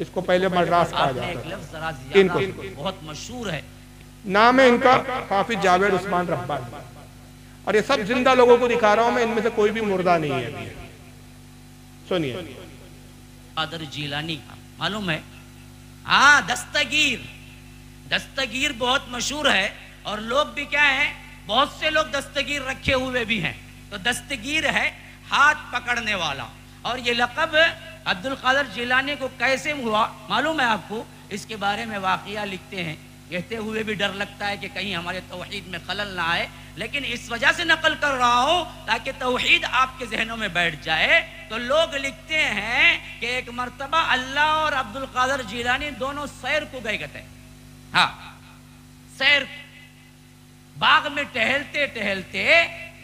इसको पहले मद्रास कहा जाता है। इनको बहुत मशहूर है, नाम है इनका हाफिज जावेद उस्मान रब्बानी। और ये सब जिंदा लोगों को दिखा रहा हूं मैं, इनमें से कोई भी मुर्दा नहीं है। सुनिए, कादिर जिलानी मालूम है हाँ, दस्तगीर, दस्तगीर बहुत मशहूर है और लोग भी क्या है, बहुत से लोग दस्तगीर रखे हुए भी हैं। तो दस्तगीर है हाथ पकड़ने वाला। और ये लक़ब अब्दुल कादिर जिलानी को कैसे हुआ मालूम है आपको? इसके बारे में वाक़िया लिखते हैं, कहते हुए भी डर लगता है कि कहीं हमारे तौहीद में खलल ना आए, लेकिन इस वजह से नकल कर रहा हूं ताकि तौहीद आपके जहनों में बैठ जाए। तो लोग लिखते हैं कि एक मर्तबा अल्लाह और अब्दुल कादिर जिलानी दोनों सैर को गए थे। हाँ, सैर, बाग में टहलते टहलते,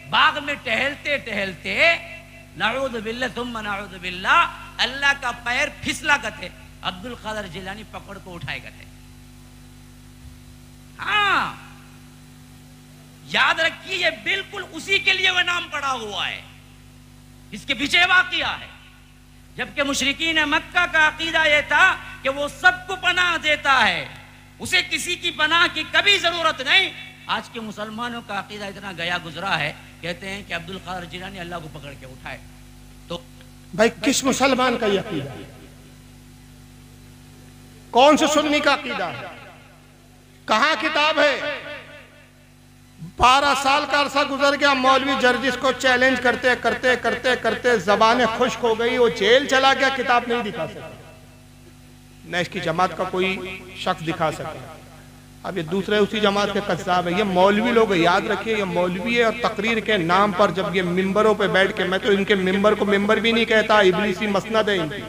बाग में टहलते टहलते, नऊज़ु बिल्लाह सुम्मा नऊज़ु बिल्लाह, अल्लाह का पैर फिसला गए, अब्दुल कादिर जिलानी पकड़ को उठाए गए। हाँ, याद रखिए, ये बिल्कुल उसी के लिए वह नाम पड़ा हुआ है, इसके पीछे वाक़िया है। जबकि मुशरिकीन मक्का का अकीदा यह था कि वो सबको पनाह देता है, उसे किसी की पनाह की कभी जरूरत नहीं। आज के मुसलमानों का अकीदा इतना गया गुजरा है, कहते हैं कि अब्दुल कादिर जिलानी अल्लाह को पकड़ के उठाए। तो भाई किस मुसलमान का यह अकीदा है? कौन से सुन्नी का अकीदा है? कहां किताब है? 12 साल का अरसा गुजर गया, मौलवी जर्जिस को चैलेंज करते करते करते करते जबानें खुश्क हो गई, वो जेल चला गया, किताब नहीं दिखा सका, न इसकी जमात का कोई शख्स दिखा सका। अब ये दूसरे उसी जमात के कस्साब है, ये मौलवी लोग, याद रखिए, ये मौलवी है। और तकरीर के नाम पर जब ये मिंबरों पे बैठ के, मैं तो इनके मिंबर को मिंबर भी नहीं कहता, इब्लीसी मसनद है इनकी,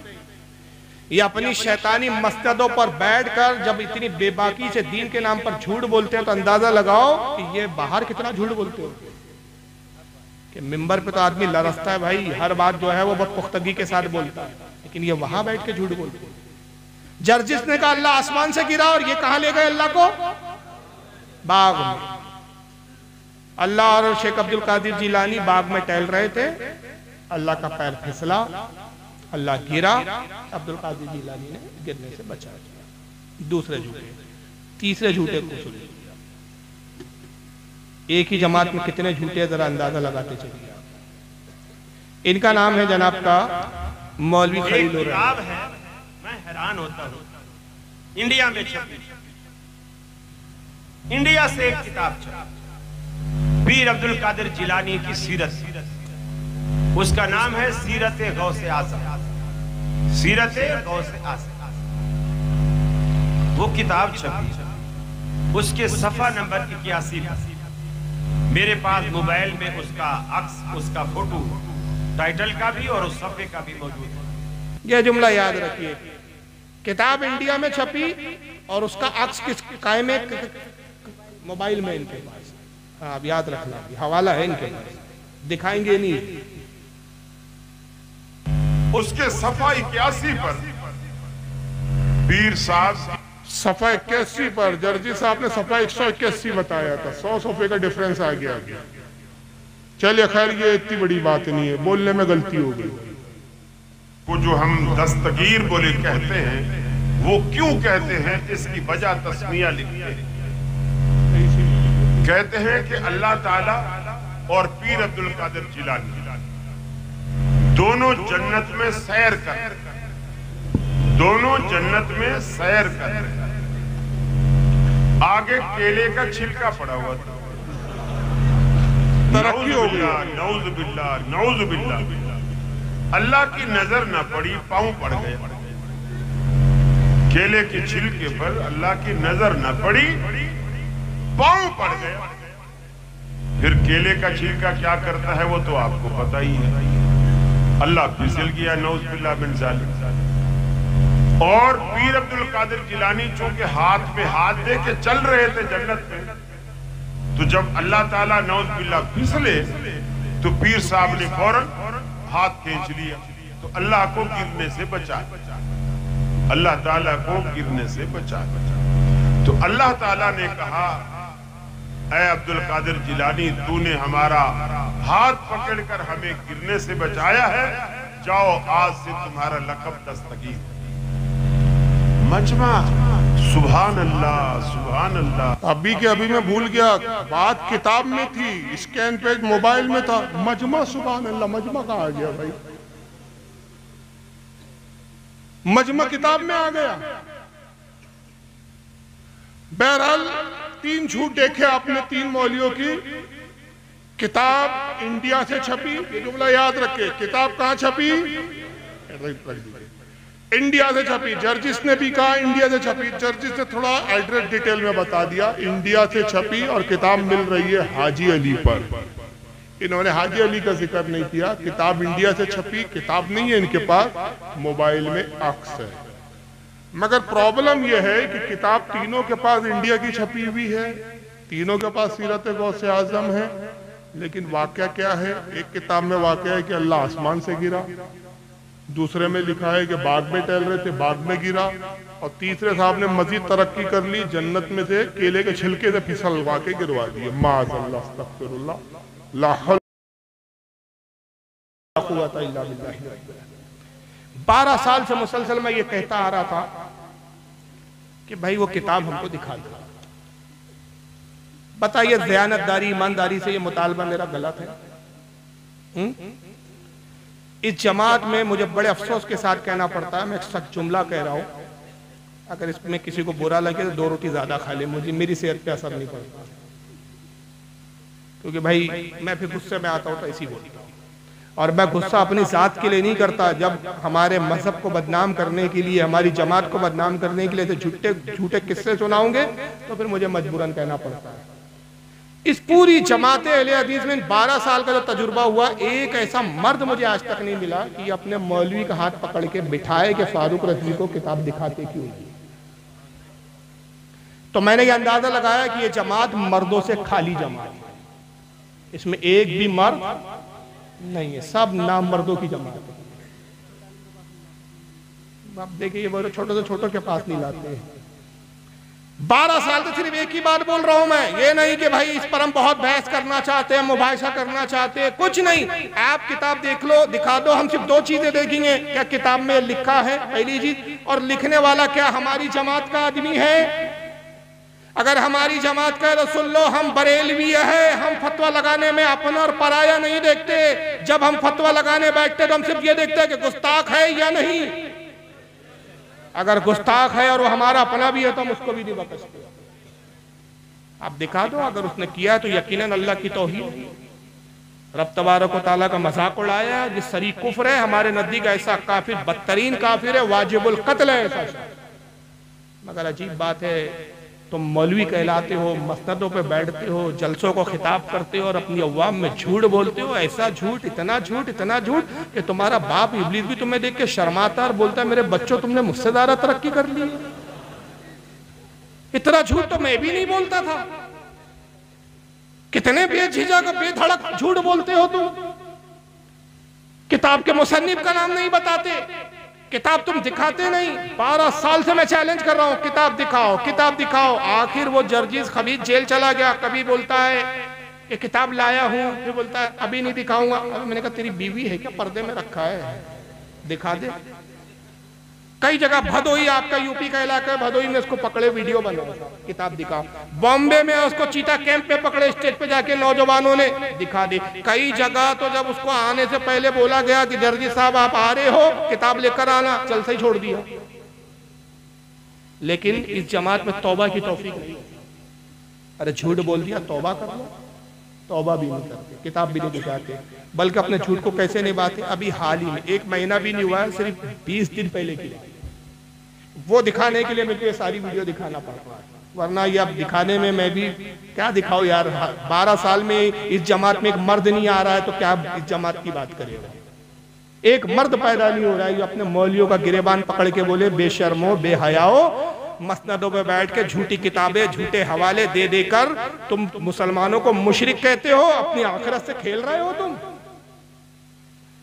ये अपनी शैतानी मस्जिदों पर बैठकर जब इतनी बेबाकी से दीन के नाम पर झूठ बोलते हैं, तो अंदाजा लगाओ कि ये बाहर कितना झूठ बोलते हो। कि मिंबर पे तो आदमी लरसता है भाई, हर बात जो है वो बहुत पुख्तगी के साथ बोलता है, लेकिन ये वहां बैठ के झूठ बोलते हैं। जर्जिस ने कहा अल्लाह आसमान से गिरा, और ये कहां ले गए अल्लाह को? बाग में। अल्लाह और शेख अब्दुल कादिर जिलानी बाग में टहल रहे थे, अल्लाह का पैर फिसला, अल्लाह गिरा, अब्दुल कादिर जिलानी ने गिरने से बचा दिया। दूसरे झूठे, तीसरे झूठे को सुन लिया। एक ही जमात में कितने झूठे, जरा अंदाजा लगाते चलिए। इनका नाम है जनाब का मौलवी खलील है। मैं हैरान होता हूँ, इंडिया में छपी, इंडिया से एक किताब छपी, पीर अब्दुल कादिर जिलानी की सीरत, उसका नाम है सीरत गौसे आज़म, सीरत गौसे आज़म। वो किताब छपी, उसके सफा नंबर 81 पर मेरे पास मोबाइल में उसका अक्स, उसका फोटो, टाइटल का भी और उस सफे का भी मौजूद है। यह जुमला याद रखिए, किताब इंडिया में छपी और उसका अक्स किस कायमे मोबाइल में इनके पास। हाँ, अब याद रखना, हवाला है इनके पास, दिखाएंगे नहीं। उसके सफा 81 पर पीर साहब, सफा 81 पर जर्जी साहब ने सफा 181 बताया था, 100 सफे का डिफरेंस आ गया। चलिए खैर, ये इतनी बड़ी बात नहीं है, बोलने में गलती हो गई। को जो हम दस्तगीर बोले कहते हैं, वो क्यों कहते हैं इसकी वजह तस्मिया लिखते हैं। कहते हैं कि अल्लाह ताला और पीर अब्दुल कादिर जिलानी दोनों जन्नत में सैर कर, दोनों जन्नत में सैर कर। आगे केले का छिलका पड़ा हुआ था, तरक्की हो गया, नऊज़ बिल्लाह, नऊज़ बिल्लाह। अल्लाह की नजर न पड़ी, पांव पड़ गए। केले के छिलके पर अल्लाह की नजर न पड़ी, पांव पड़ गए। फिर केले का छिलका क्या करता है वो तो आपको पता ही है। अल्लाह फिसल गया, नऊज़ बिल्लाह मिन ज़ालिक। और पीर अब्दुल कादिर जिलानी चूंकि हाथ पे हाथ दे के चल रहे थे जन्नत में, तो जब अल्लाह ताला नऊज़ बिल्लाह फिसले तो पीर साहब ने फौरन हाथ खींच लिया, तो अल्लाह को गिरने से बचा, अल्लाह ताला को गिरने से बचा। तो अल्लाह ताला ने कहा, ऐ अब्दुल कादिर जिलानी, तूने हमारा हाथ पकड़कर हमें गिरने से बचाया है, जाओ आज से तुम्हारा लक़ब दस्तगीर। मजमा, सुभान अल्लाह, सुभान अल्लाह। अभी के अभी मैं भूल गया, बात किताब में थी, स्कैन पेज मोबाइल में था, मजमा, सुभान अल्लाह। मजमा कहाँ आ गया भाई? मजमा किताब में आ गया। बहरहाल 3 झूठ देखे आपने 3 मौलियों की। किताब इंडिया से छपी, ये जुमला याद रखे, किताब कहां छपी? इंडिया से छपी। जर्जिस ने भी कहा इंडिया से छपी, जर्जिस ने थोड़ा एड्रेस डिटेल में बता दिया, इंडिया से छपी और किताब मिल रही है हाजी अली पर। इन्होंने हाजी अली का जिक्र नहीं किया। किताब इंडिया से छपी, किताब नहीं है इनके पास, मोबाइल में अक्स है। मगर प्रॉब्लम यह है कि किताब तीनों के पास इंडिया की छपी हुई है, तीनों के पास सीरत गौसे आजम है, लेकिन वाकया क्या है? एक किताब में वाकया है कि अल्लाह आसमान से गिरा, दूसरे में लिखा है कि बाग में टहल रहे थे, बाग में गिरा, और तीसरे साहब ने मजीद तरक्की कर ली, जन्नत में से केले के छिलके से फिसलवा के गिरवा दिए। माज़अल्लाह, अस्तग़फिरुल्लाह, ला हौल वला कुव्वता इल्ला बिल्लाह। 12 साल से मुसलसल मैं ये कहता आ रहा था कि भाई वो किताब हमको दिखा दो। बताइए, दयानतदारी ईमानदारी से ये मुतालबा मेरा गलत है? इस जमात में मुझे बड़े अफसोस के साथ कहना पड़ता है, मैं एक सच जुमला कह रहा हूं, अगर इसमें किसी को बुरा लगे तो 2 रोटी ज्यादा खा ले, मुझे मेरी सेहत पे असर नहीं पड़ता, क्योंकि भाई मैं फिर गुस्से में आता हूं तो ऐसी बोलता हूं। और मैं गुस्सा अपनी जात के लिए नहीं करता, जब हमारे मजहब को बदनाम करने के लिए, हमारी जमात को बदनाम करने के लिए तो झूठे किस्से सुनाओगे तो फिर मुझे मजबूरन कहना पड़ता है। इस पूरी जमात अहले हदीस में 12 साल का जो तजुर्बा हुआ, एक ऐसा मर्द मुझे आज तक नहीं मिला कि अपने मौलवी का हाथ पकड़ के बिठाए कि फारूक रज़वी को किताब दिखाते क्यों नहीं। तो मैंने ये अंदाजा लगाया कि ये जमात मर्दों से खाली जमात है, इसमें एक भी मर्द नहीं है, सब नाम मर्दों की जमात है। आप देखिए, ये बहुत छोटे से छोटों के पास नहीं लाते हैं। 12 साल से सिर्फ एक ही बात बोल रहा हूं मैं, ये नहीं कि भाई इस पर हम बहुत बहस करना चाहते हैं, मुबाहिसा करना चाहते हैं, कुछ नहीं। आप किताब देख लो, दिखा दो, हम सिर्फ 2 चीजें देखेंगे, क्या किताब में लिखा है, पहली चीज, और लिखने वाला क्या हमारी जमात का आदमी है। अगर हमारी जमात का है तो सुन लो, हम बरेलवी है, हम फतवा लगाने में अपना और पराया नहीं देखते। जब हम फतवा लगाने बैठते तो हम सिर्फ ये देखते हैं कि गुस्ताख है या नहीं। अगर गुस्ताख है और वो हमारा अपना भी है तो हम उसको भी नहीं बख्शते। आप दिखा दो, अगर उसने किया तो यकीनन अल्लाह की तौहीद, रब तबारक व तआला का मजाक उड़ाया, जिस सरी कुफ्र है, हमारे नजदीक ऐसा काफिर, बदतरीन काफिर है, वाजिबुल कत्ल है ऐसा। मगर अजीब बात है, तुम मौलवी कहलाते हो, मसनदों पे बैठते हो, जलसों को खिताब करते हो और अपनी अवाम में झूठ बोलते हो। ऐसा झूठ, इतना झूठ, इतना झूठ कि तुम्हारा बाप इब्लीस भी तुम्हें देख के शर्माता और बोलता है मेरे बच्चों तुमने मुझसे ज्यादा तरक्की कर ली। इतना झूठ तो मैं भी नहीं बोलता था। कितने बेझिझक बेधड़क झूठ बोलते हो तुम। किताब के मुसन्निफ का नाम नहीं बताते, किताब तुम दिखाते नहीं। 12 साल से मैं चैलेंज कर रहा हूं, किताब दिखाओ, किताब दिखाओ। आखिर वो जर्जिस खबीज जेल चला गया, कभी बोलता है कि किताब लाया हूं, फिर बोलता है अभी नहीं दिखाऊंगा। अभी मैंने कहा तेरी बीवी है क्या, पर्दे में रखा है, दिखा दे। कई जगह, भदोई आपका यूपी का इलाका है, भदोई में उसको पकड़े, वीडियो बनाओ, किताब दिखाओ। बॉम्बे में उसको चीता कैंप पे पकड़े, स्टेज पे जाके नौजवानों ने, दिखा दी। कई जगह तो जब उसको आने से पहले बोला गया कि जर्जी साहब आप आ रहे हो, किताब लेकर आना, चल से ही छोड़ दिया। लेकिन इस जमात में तौबा की तौफीक नहीं। अरे झूठ बोल दिया, तौबा कर लो, तौबा भी नहीं करते, किताब भी नहीं दिखाते, बल्कि अपने झूठ को कैसे निभाते। अभी हाल ही में 1 महीना भी नहीं हुआ है, सिर्फ 20 दिन पहले की, वो दिखाने के लिए मुझे ये सारी वीडियो दिखाना पड़ता है, वरना ये अब दिखाने में मैं भी क्या दिखाऊं यार। 12 साल में इस जमात में एक मर्द नहीं आ रहा है तो क्या इस जमात की बात करेगा। एक मर्द पैदा नहीं हो रहा है जो अपने मौलियों का गिरेबान पकड़ के बोले बेशर्मो बेहयाओ, मसनदों पे बैठ के झूठी किताबें, झूठे हवाले दे देकर तुम मुसलमानों को मुशरिक कहते हो, अपनी आखिरत से खेल रहे हो तुम।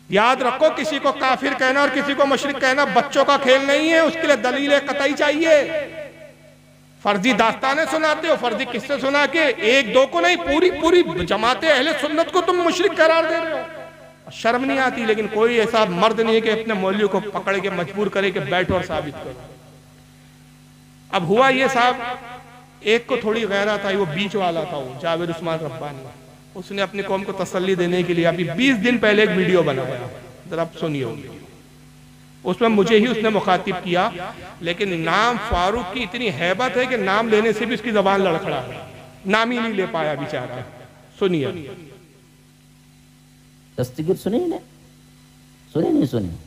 याद रखो, किसी को काफिर कहना और किसी को मुशरिक कहना बच्चों का खेल नहीं है, उसके लिए दलील कतई चाहिए। फर्जी दास्तानें सुनाते हो, फर्जी किस्से सुना के 1-2 को नहीं, पूरी जमाते अहले सुन्नत को तुम मुशरिक करार दे रहे हो। शर्म नहीं आती। लेकिन कोई ऐसा मर्द नहीं है कि अपने मौलवी को पकड़ के मजबूर करे कि बैठो और साबित करो। अब हुआ ये साहब, एक को थोड़ी गैरत आई, वो बीच वाला था, वो जावेद उस्मान रब्बानी, उसने अपनी कौम को तसल्ली देने के लिए अभी 20 दिन पहले एक वीडियो बनाया, जरा आप सुनिए। उसमें मुझे ही उसने मुखातिब किया, लेकिन नाम फारूक की इतनी हैबत है कि नाम लेने से भी उसकी जबान लड़खड़ा है, नाम ही नहीं ले पाया बेचारा। सुनिए दस्तगीर, सुनिए ना, सुनिए नहीं सुनिए।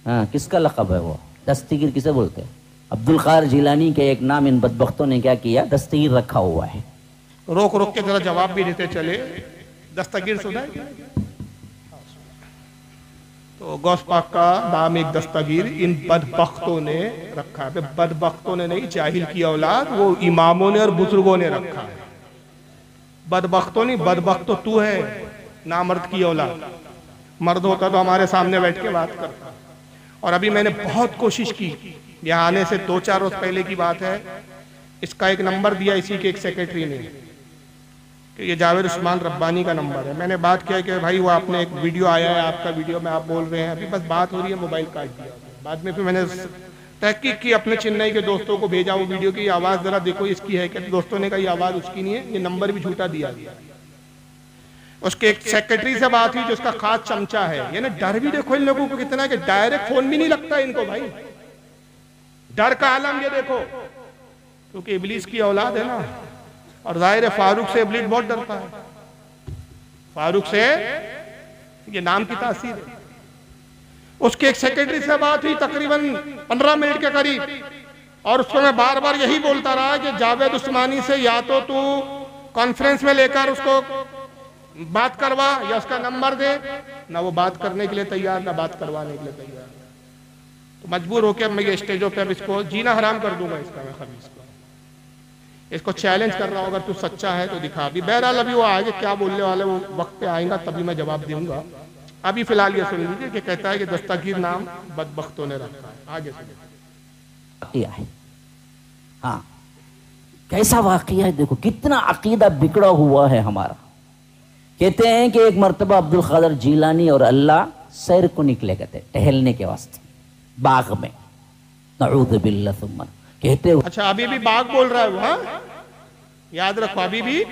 हाँ, किसका लक़ब है वो? दस्तगीर किसे बोलते हैं? अब्दुल कादिर जिलानी के एक नाम इन बदबख्तों ने क्या किया, दस्तगीर रखा हुआ है। रोक रोक के जरा जवाब भी देते चले। दस्तगीर सुना है? तो गौस पाक का नाम एक दस्तगीर इन बदबख्तों ने रखा है। बदबख्तों ने नहीं, जाहिल की औलाद, वो इमामों ने और बुजुर्गों ने रखा है। बदबख्तों नहीं, बदबख्त तो तू है, नामर्द की औलाद। मर्द होता तो हमारे सामने बैठ के बात करता। और अभी मैंने बहुत कोशिश की, यहाँ आने से 2-4 रोज पहले की बात है, इसका एक नंबर दिया इसी के एक सेक्रेटरी ने कि ये जावेद उस्मान रब्बानी का नंबर है। मैंने बात किया कि भाई वो आपने एक वीडियो आया है, आपका वीडियो में आप बोल रहे हैं, अभी बस बात हो रही है, मोबाइल काट दिया। बाद में फिर मैंने तहकीक की, अपने चेन्नई के दोस्तों को भेजा वो वीडियो की आवाज़ जरा देखो इसकी है क्या। दोस्तों ने कहा ये आवाज़ उसकी नहीं है, ये नंबर भी झूठा दिया गया। उसके एक सेक्रेटरी से बात हुई जो उसका खास चमचा है। ये ना डर भी देखो इन लोगों को कितना, कि डायरेक्ट फोन भी नहीं लगता इनको भाई। डर का आलम ये देखो, क्योंकि इबलीस की औलाद है ना, और जाहिर है फारूक से इबलीस बहुत डरता है। फारूक से ये नाम की तासीर है। उसके एक सेक्रेटरी से बात हुई तकरीबन 15 मिनट के करीब, और उसको मैं बार बार यही बोलता रहा कि जावेद उस्मानी से या तो तू कॉन्फ्रेंस में लेकर उसको बात करवा या उसका नंबर दे। ना वो बात करने के लिए तैयार, ना बात करवाने के लिए तैयार। तो मजबूर होकर मैं ये स्टेजों पे अब इसको जीना हराम कर दूंगा इसका। मैं खबीस को इसको चैलेंज कर रहा हूँ, अगर तू सच्चा है तो दिखा। अभी बहरहाल अभी वो आगे क्या बोलने वाले वो वक्त पे आएगा, तभी मैं जवाब दूंगा। अभी फिलहाल ये सुन लीजिए कि कहता है कि दस्तगीर नाम बदबख्तों ने रखा है। आगे सुनिए। हाँ, कैसा वाकया है देखो, कितना अकीदा बिगड़ा हुआ है हमारा। कहते हैं कि एक मर्तबा अब्दुल कादिर जिलानी और अल्लाह सैर को निकले कहते टहलने के वास्ते बाग में। नऊज़ु बिल्लाह सुम्मा कहते हो। अच्छा, अभी भी बाग बोल रहा है वो। हाँ, याद रखो, अभी भी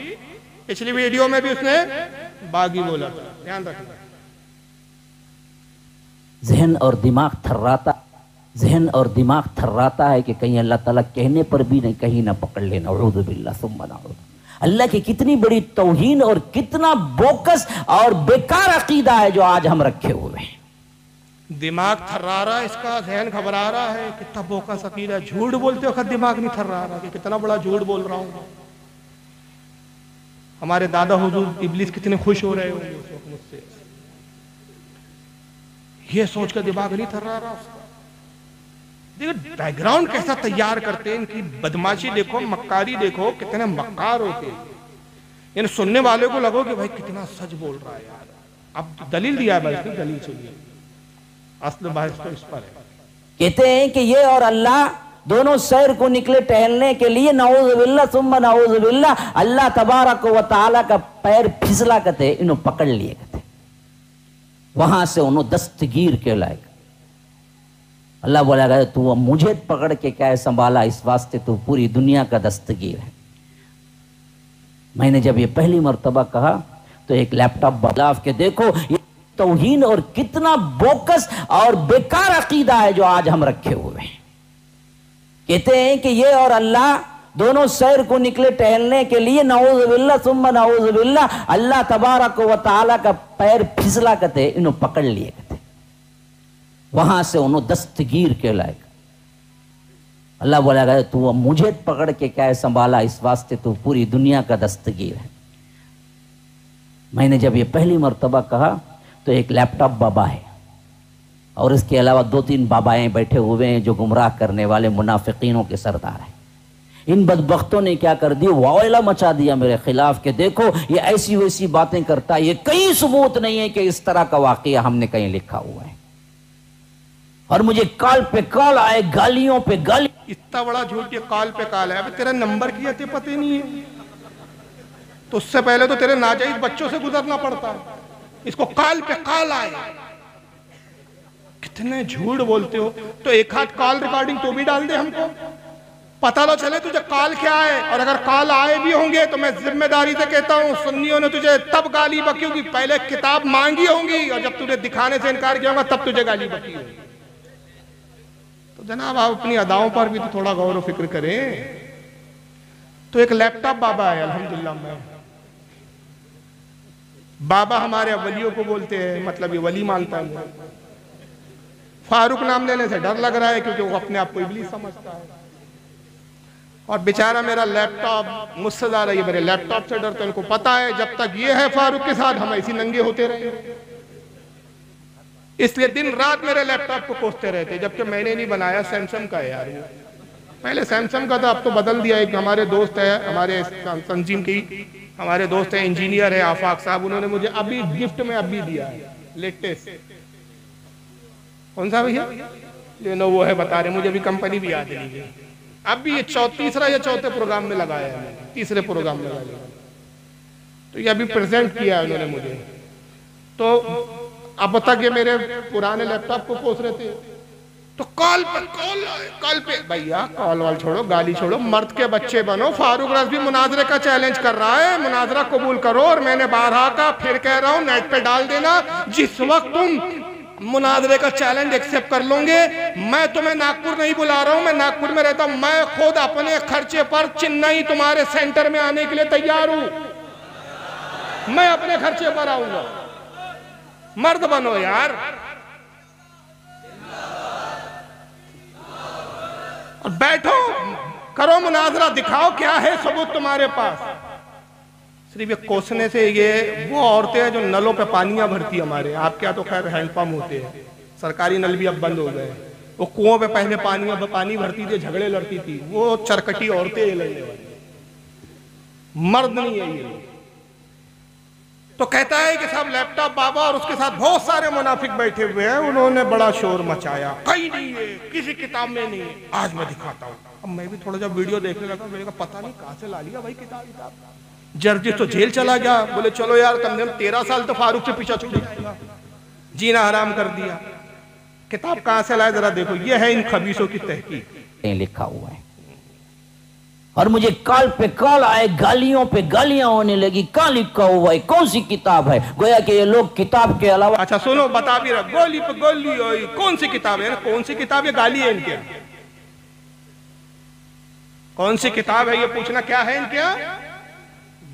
पिछली वीडियो में भी उसने बाग ही बोला था, ध्यान रखना। जहन और दिमाग थर्राता है कि कहीं अल्लाह ताला कहने पर भी नहीं, कहीं ना पकड़ लेना। नऊज़ु बिल्लाह सुम्मा नऊज़ु। अल्लाह की कितनी बड़ी तौहीन और कितना बोकस और बेकार अकीदा है जो आज हम रखे हुए हैं। दिमाग थर्रा रहा है इसका, जहन घबरा रहा है, कितना बोकस अकीदा। झूठ बोलते वक्त दिमाग नहीं थर्रा रहा कि कितना बड़ा झूठ बोल रहा हूं। हमारे दादा हुजूर इब्लीस कितने खुश हो रहे होंगे उस वक्त मुझसे, ये सोचकर दिमाग नहीं थर्रा रहा उसका। देखो बैकग्राउंड कैसा तैयार करते हैं, इनकी बदमाशी देखो, मक्कारी देखो, कितने मक्कार होते हैं। यानी सुनने वाले को लगो कि भाई कितना सच बोल रहा है यार। अब दलील दिया है भाई, दलील सुनिए, असल बहस तो इस पर है। कहते हैं कि ये और अल्लाह दोनों सैर को निकले टहलने के लिए। नऊज़ु बिल्लाह सुम्मा नऊज़ु बिल्लाह। अल्लाह तबारक व तआला का पैर फिसला करते इन्हों पकड़ लिए करते, वहां से उन्होंने दस्तगीर के लायक। अल्लाह बोला तू अब मुझे पकड़ के क्या संभाला, इस वास्ते तू पूरी दुनिया का दस्तगीर है। मैंने जब ये पहली मर्तबा कहा तो एक लैपटॉप बदलाव के देखो ये तौहीन और कितना बोकस और बेकार अकीदा है जो आज हम रखे हुए हैं। कहते हैं कि ये और अल्लाह दोनों सैर को निकले टहलने के लिए। नऊज़ु बिल्लाह सुम्मा नऊज़ु बिल्लाह। अल्लाह तबारक व तआला का पैर फिसला करते इन्हों पकड़ लिए करते, वहां से उन्होंने दस्तगीर के लायक। अल्लाह बोला तू अब मुझे पकड़ के क्या संभाला, इस वास्ते तू पूरी दुनिया का दस्तगीर है। मैंने जब ये पहली मर्तबा कहा तो एक लैपटॉप बाबा है और इसके अलावा 2-3 बाबाएं बैठे हुए हैं जो गुमराह करने वाले मुनाफिकीनों के सरदार हैं। इन बदबख्तों ने क्या कर दिया, वावैला मचा दिया मेरे खिलाफ के देखो ये ऐसी वैसी बातें करता है, ये कहीं सबूत नहीं है कि इस तरह का वाकया हमने कहीं लिखा हुआ है। और मुझे काल पे काल आए, गालियों पे गाली। इतना बड़ा झूठ, ये काल पे काल है। अभी तेरा नंबर की आते पते नहीं है, तो उससे पहले तो तेरे नाजायज बच्चों से गुजरना पड़ता है। इसको काल पे काल आए, कितने झूठ बोलते हो। तो एक हाथ कॉल रिकॉर्डिंग तो भी डाल दे, हमको पता तो चले तुझे कॉल क्या है। और अगर कॉल आए भी होंगे तो मैं जिम्मेदारी से कहता हूं सुन्नियों ने तुझे तब गाली बकी होगी, पहले किताब मांगी होंगी और जब तुझे दिखाने से इनकार किया होगा तब तुझे गाली बकी होगी। जनाब आप अपनी अदाओं पर भी तो थोड़ा गौर व फिक्र करें। तो एक लैपटॉप बाबा है अल्हम्दुलिल्लाह में, बाबा हमारे वलियों को बोलते हैं, मतलब ये वली मानता है। फारूक नाम लेने से डर लग रहा है क्योंकि वो अपने आप को इब्लीस समझता है। और बेचारा मेरा लैपटॉप मुझसे ज्यादा ये मेरे लैपटॉप से डरते हैं। उनको पता है जब तक ये है फारूक के साथ हम ऐसी नंगे होते रहेंगे, इसलिए दिन रात मेरे लैपटॉप को कोसते रहते। जबकि मैंने नहीं बनाया, सैमसंग का है यार। पहले सैमसंग का था, अब तो बदल दिया। एक हमारे दोस्त है, हमारे तंजीम की हमारे दोस्त है, इंजीनियर है आफाक साहब, उन्होंने मुझे अभी गिफ्ट में अभी दिया है लेटेस्ट। कौन सा भैया? लेनोवो है बता रहे, मुझे अभी कंपनी भी याद नहीं है। अभी ये तीसरा या चौथे प्रोग्राम में लगाया है, तीसरे प्रोग्राम में लगाया, तो ये अभी प्रेजेंट किया है उन्होंने मुझे। तो अब तक ये मेरे पुराने लैपटॉप को कोस रहे थे। तो कॉल पे भैया कॉल वाल छोड़ो, गाली छोड़ो, मर्द के बच्चे बनो। फारूक रज़वी मुनाजरे का चैलेंज कर रहा है, मुनाजरा कबूल करो। और मैंने बारहा का फिर कह रहा हूं, नेट पे डाल देना। जिस वक्त तुम मुनाजरे का चैलेंज एक्सेप्ट कर लोगे, मैं तुम्हें नागपुर नहीं बुला रहा हूं, मैं नागपुर में रहता हूं, मैं खुद अपने खर्चे पर चेन्नई तुम्हारे सेंटर में आने के लिए तैयार हूं। मैं अपने खर्चे पर आऊंगा। मर्द बनो यार। और बैठो, करो मुनाजरा, दिखाओ क्या है सबूत तुम्हारे पास। सिर्फ ये कोसने से, ये वो औरतें हैं जो नलों पे पानियां भरती हमारे, आपके यहाँ तो खैर हैंडपंप होते हैं, सरकारी नल भी अब बंद हो गए। वो कुओं पे पहले पानी भरती थी, झगड़े लड़ती थी, वो चरकटी औरतें लड़ने वाली, मर्द नहीं है ये। तो कहता है कि साहब लैपटॉप बाबा और उसके साथ बहुत सारे मुनाफिक बैठे हुए हैं, उन्होंने बड़ा शोर मचाया, कहीं नहीं है, किसी किताब में नहीं है। आज मैं दिखाता हूँ। अब मैं भी थोड़ा जब वीडियो देखने लगा, मैंने कहा पता नहीं कहाँ से ला लिया भाई किताब। जर्जी तो जेल चला गया। बोले चलो यार, कम से कम 13 साल तो फारूक से पीछा छूट जाएगा, जीना हराम कर दिया। किताब कहाँ से लाए जरा देखो, ये है इन खबीसों की तहकीक। लिखा हुआ है और मुझे कॉल पे कॉल आए, गालियों पे गालियां होने लगी। कहाँ लिखा हुआ है, कौन सी किताब है? गोया कि ये लोग किताब के अलावा। अच्छा सुनो, बता भी रहा, गोली पे गोली हुई, कौन सी किताब है? कौन सी किताब है? गाली है इनके। कौन सी किताब है ये पूछना क्या है इनके?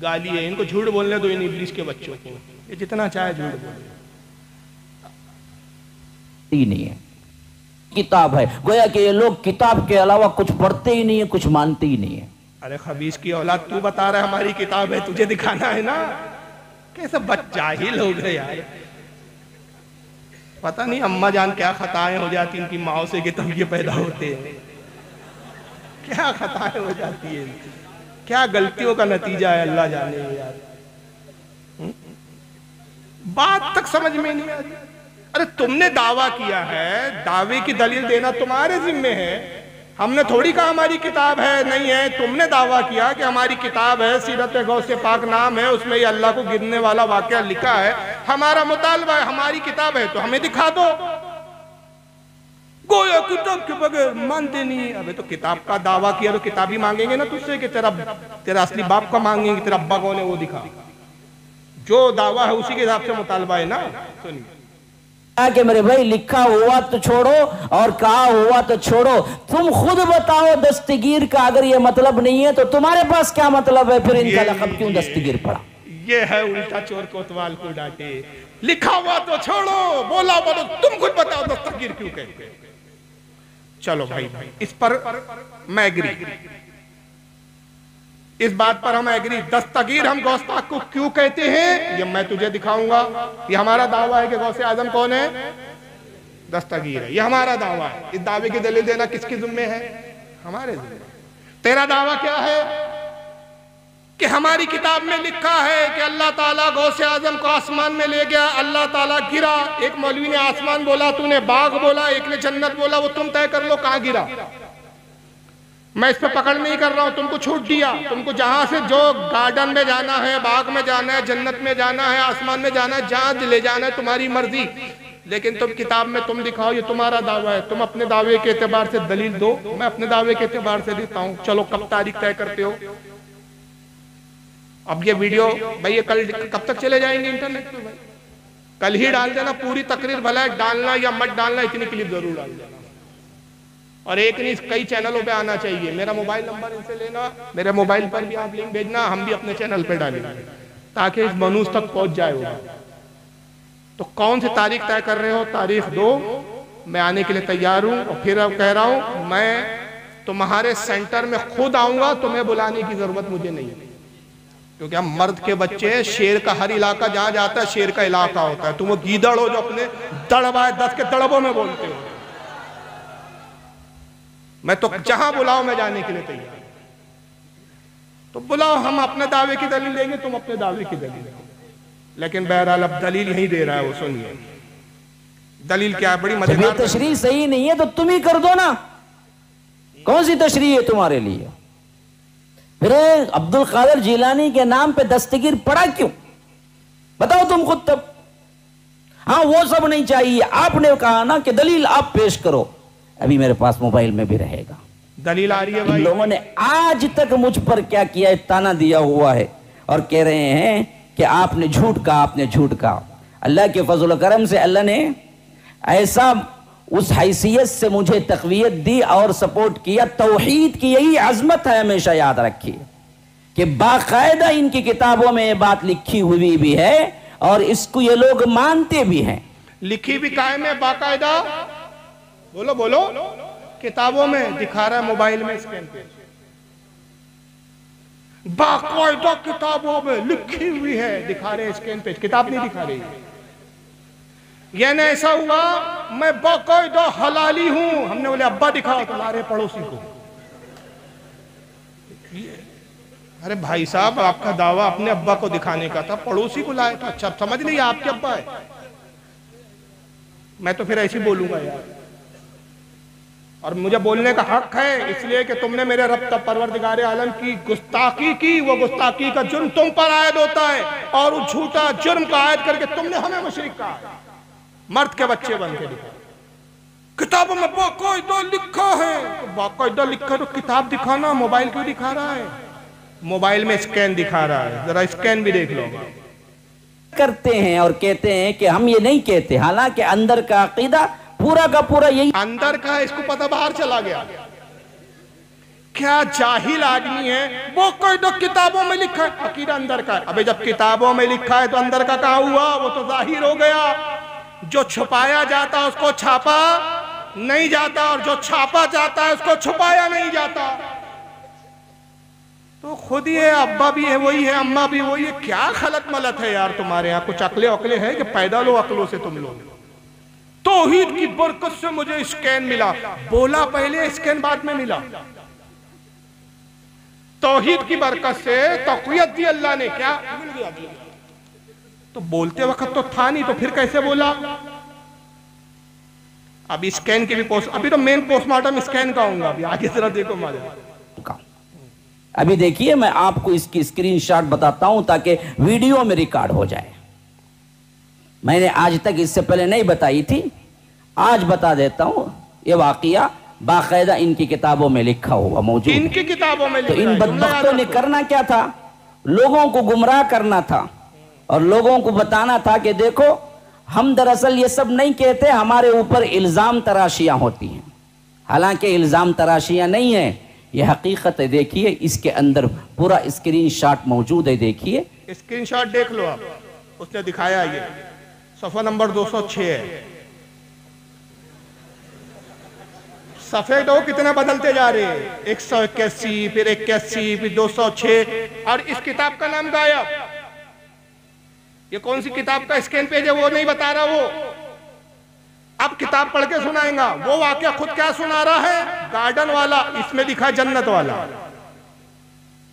गाली है। इनको झूठ बोलने दो, इन इब्लीस के बच्चों को, ये जितना चाहे झूठ बोले। नहीं है किताब है, गोया कि ये लोग किताब के अलावा कुछ पढ़ते ही नहीं है, कुछ मानते ही नहीं है। अरे खबीस की औलाद, तू बता रहा है हमारी किताब है, तुझे दिखाना है ना। कैसे जाहिल हो गए यार। पता नहीं अम्मा जान क्या खताएं हो जाती इनकी माओ से कि तब ये पैदा होते हैं। क्या खताएं हो जाती है, क्या गलतियों का नतीजा है, अल्लाह जाने यार। बात तक समझ में नहीं आती। अरे तुमने दावा किया है, दावे की दलील देना तुम्हारे जिम्मे है। हमने थोड़ी कहा हमारी किताब है, नहीं है। तुमने दावा किया कि हमारी किताब है, सीरत गौसे पाक नाम है, उसमें ये अल्लाह को गिरने वाला वाकया लिखा है। हमारा मुतालबा है, हमारी किताब है तो हमें दिखा दो। गोया किताब के बगैर मानते नहीं। अबे तो किताब का दावा किया तो किताब ही मांगेंगे ना तुझसे कि तेरा असली बाप का मांगेंगे, तेरा अब्बा कौन है वो दिखा। जो दावा है उसी के हिसाब से मुतालबा है ना। सुनिए कि मेरे भाई लिखा हुआ तो छोड़ो और कहा हुआ तो छोड़ो, तुम खुद बताओ दस्तगीर का अगर ये मतलब नहीं है तो तुम्हारे पास क्या मतलब है? फिर इनका लक़ब क्यों दस्तगीर पड़ा? ये है उल्टा चोर कोतवाल को डांटे। लिखा हुआ तो छोड़ो, बोला बोलो, तुम खुद बताओ दस्तगीर क्यों कहते। चलो भाई इस पर मैं एग्री, इस बात पर हम एग्री। दस्तगीर हम गौस्ताख को क्यों कहते हैं ये मैं तुझे दिखाऊंगा। ये हमारा दावा है कि गौसे आजम कौन है? दस्तगीर है, ये हमारा दावा है। इस दावे की दलील देना किसके जिम्मे है? हमारे जिम्मे। तेरा दावा क्या है? कि हमारी किताब में लिखा है कि अल्लाह ताला गौसे आजम को आसमान में ले गया, अल्लाह ताला गिरा। एक मौलवी ने आसमान बोला, तूने बाग बोला, एक ने जन्नत बोला, वो तुम तय कर लो कहां गिरा। मैं इस पे पकड़ नहीं कर रहा हूं, तुमको छूट दिया। तुमको जहां से जो गार्डन में जाना है, बाग में जाना है, जन्नत में जाना है, आसमान में जाना है, जहां ले जाना है तुम्हारी मर्जी। लेकिन तुम किताब में तुम दिखाओ, ये तुम्हारा दावा है। तुम अपने दावे के एतबार से दलील दो, मैं अपने दावे के एतबार से देता हूं। चलो कब तारीख तय करते हो? अब ये वीडियो भाई ये कल कब तक चले जाएंगे इंटरनेट पे? भाई कल ही डाल देना पूरी तकरीर, भला डालना या मत डालना, इतनी क्लिप जरूर डाल देना। और एक नहीं, कई चैनलों पे आना चाहिए। मेरा मोबाइल नंबर इनसे लेना, मेरे मोबाइल पर भी आप लिंक भेजना, हम भी अपने चैनल पे डालेंगे ताकि इस मनुष्य तक पहुंच जाए होगा। तो कौन सी तारीख तय कर रहे हो? तारीख 2, मैं आने के लिए तैयार हूं। और फिर अब कह रहा हूं, मैं तुम्हारे सेंटर में खुद आऊंगा, तुम्हें बुलाने की जरूरत मुझे नहीं है, क्योंकि हम मर्द के बच्चे हैं। शेर का हर इलाका जहां जाता है शेर का इलाका होता है। तुम वो गीदड़ हो जो अपने दड़बाए 10 के दड़बों में बोलते हो। मैं तो जहां बुलाओ मैं जाने के लिए तैयार। तो बुलाओ, हम अपने दावे की दलील देंगे, तुम अपने दावे की दलील दो। लेकिन बहरहाल अब दलील यही दे रहा है वो, सुनिए दलील क्या है। बड़ी मजेदार। तशरीह सही नहीं है तो तुम ही कर दो ना, कौन सी तशरीह है तुम्हारे लिए? फिर अब्दुल कादिर जिलानी के नाम पे दस्तगीर पड़ा क्यों? बताओ तुम खुद तब। हाँ वो सब नहीं चाहिए, आपने कहा ना कि दलील आप पेश करो। अभी मेरे पास मोबाइल में भी रहेगा, दलील आ रही है भाई। इन लोगों ने आज तक मुझ पर क्या किया है, ताना दिया हुआ है और कह रहे हैं कि आपने झूठ कहा, आपने झूठ कहा। अल्लाह के फजल करम से अल्लाह ने ऐसा उस हैसियत से मुझे तक़वियत दी और सपोर्ट किया। तौहीद की यही अजमत है, हमेशा याद रखिए कि बाकायदा इनकी किताबों में ये बात लिखी हुई भी है और इसको ये लोग मानते भी हैं। लिखी भी कायम है बाकायदा, बोलो बोलो, किताबों में दिखा रहा है, मोबाइल में स्कैन पे बाकायदा किताबों में लिखी हुई है, दिखा रहे स्कैन पे, किताब नहीं दिखा रही। यानी ऐसा हुआ मैं बाकायदा हलाली हूं। हमने बोले अब्बा दिखाओ, तो ला रहे पड़ोसी को। अरे भाई साहब, आपका दावा अपने अब्बा को दिखाने का था, पड़ोसी को लाए तो अच्छा समझ नहीं आपके अब्बा है। मैं तो फिर ऐसे ही बोलूंगा यार, और मुझे बोलने का हक है, इसलिए कि तुमने मेरे रब परवरदिगारे आलम की गुस्ताखी की। वो गुस्ताखी का जुर्म तुम पर आयद होता है और उस झूठा जुर्म का आयद करके तुमने हमें मुशरिक कहा। मर्द के बच्चे बन के लिखा, किताबों में बाकायदा लिखा है। तो बाकायदा लिखा तो किताब दिखाना, मोबाइल क्यों दिखा रहा है? मोबाइल में स्कैन दिखा रहा है, जरा स्कैन भी देख लो। करते हैं और कहते हैं कि हम ये नहीं कहते, हालांकि अंदर का अकीदा पूरा का पूरा यही। अंदर का इसको पता बाहर चला गया। क्या जाहिल आदमी है, वो कोई तो किताबों में लिखा है, अकीदा अंदर का है। अबे जब किताबों में लिखा है तो अंदर का कहां हुआ? वो तो जाहिर हो गया। जो छुपाया जाता उसको छापा नहीं जाता, और जो छापा जाता है उसको छुपाया नहीं जाता। तो खुद ही है, अब्बा भी है वही है, अम्मा भी वही है। क्या खलत मलत है यार तुम्हारे यहाँ? कुछ अकले अकले है कि पैदा लो अकलों से तुम लोग। तौहीद की बरकत से मुझे स्कैन मिला, बोला पहले स्कैन बाद में मिला। तौहीद की बरकत से तक़वियत दी अल्लाह ने, क्या मिल गया? तो बोलते वक्त तो था नहीं, तो फिर कैसे बोला? अभी स्कैन की भी अभी तो मेन पोस्टमार्टम स्कैन का होगा। अभी आगे जरा देखो माजा। अभी देखिए, मैं आपको इसकी स्क्रीनशॉट बताता हूं ताकि वीडियो में रिकॉर्ड हो जाए। मैंने आज तक इससे पहले नहीं बताई थी, आज बता देता हूं। ये वाकया बाकायदा इनकी किताबों में लिखा हुआ मौजूद। इनकी किताबों में तो इन बदबख्तों ने करना क्या था? लोगों को गुमराह करना था और लोगों को बताना था कि देखो हम दरअसल ये सब नहीं कहते, हमारे ऊपर इल्जाम तराशियां होती हैं। हालांकि इल्जाम तराशियां नहीं है, ये हकीकत है। देखिए इसके अंदर पूरा स्क्रीनशॉट मौजूद है, देखिए स्क्रीनशॉट देख लो आप। उसने दिखाया ये सफा नंबर 206 है। सफेद हो कितने बदलते जा रहे हैं, 181 फिर 81 फिर 206, और इस किताब का नाम गायब। ये कौन सी किताब का स्कैन पेज है वो नहीं बता रहा वो। अब किताब पढ़ के सुनाएगा। वो वाकया खुद क्या सुना रहा है? गार्डन वाला, इसमें लिखा जन्नत वाला।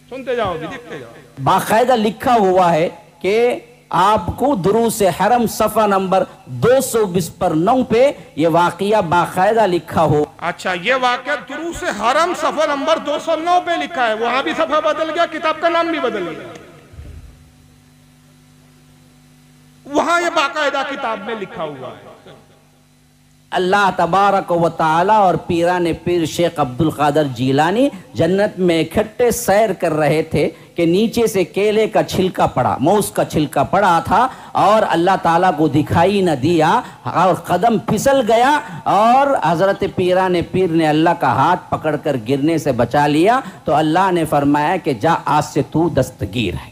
सुनते जाओ, देखते जाओ। बाकायदा लिखा हुआ है कि आपको दुरूस हरम सफा नंबर 220 पर 9 पे ये वाकया बाकायदा लिखा हो। अच्छा, ये वाकया दुरूस हरम सफा नंबर 209 पे लिखा है। वहां भी सफा बदल गया, किताब का नाम भी बदल गया। वहां ये बाकायदा किताब में लिखा हुआ है। अल्लाह तबारक व तआला और पीराने पीर शेख अब्दुल कादिर जिलानी जन्नत में इकट्ठे सैर कर रहे थे कि नीचे से केले का छिलका पड़ा, मौस का छिलका पड़ा था और अल्लाह ताला को दिखाई न दिया और कदम फिसल गया और हजरत पीराने पीर ने अल्लाह का हाथ पकड़कर गिरने से बचा लिया। तो अल्लाह ने फरमाया कि जा आज से तू दस्तगीर है।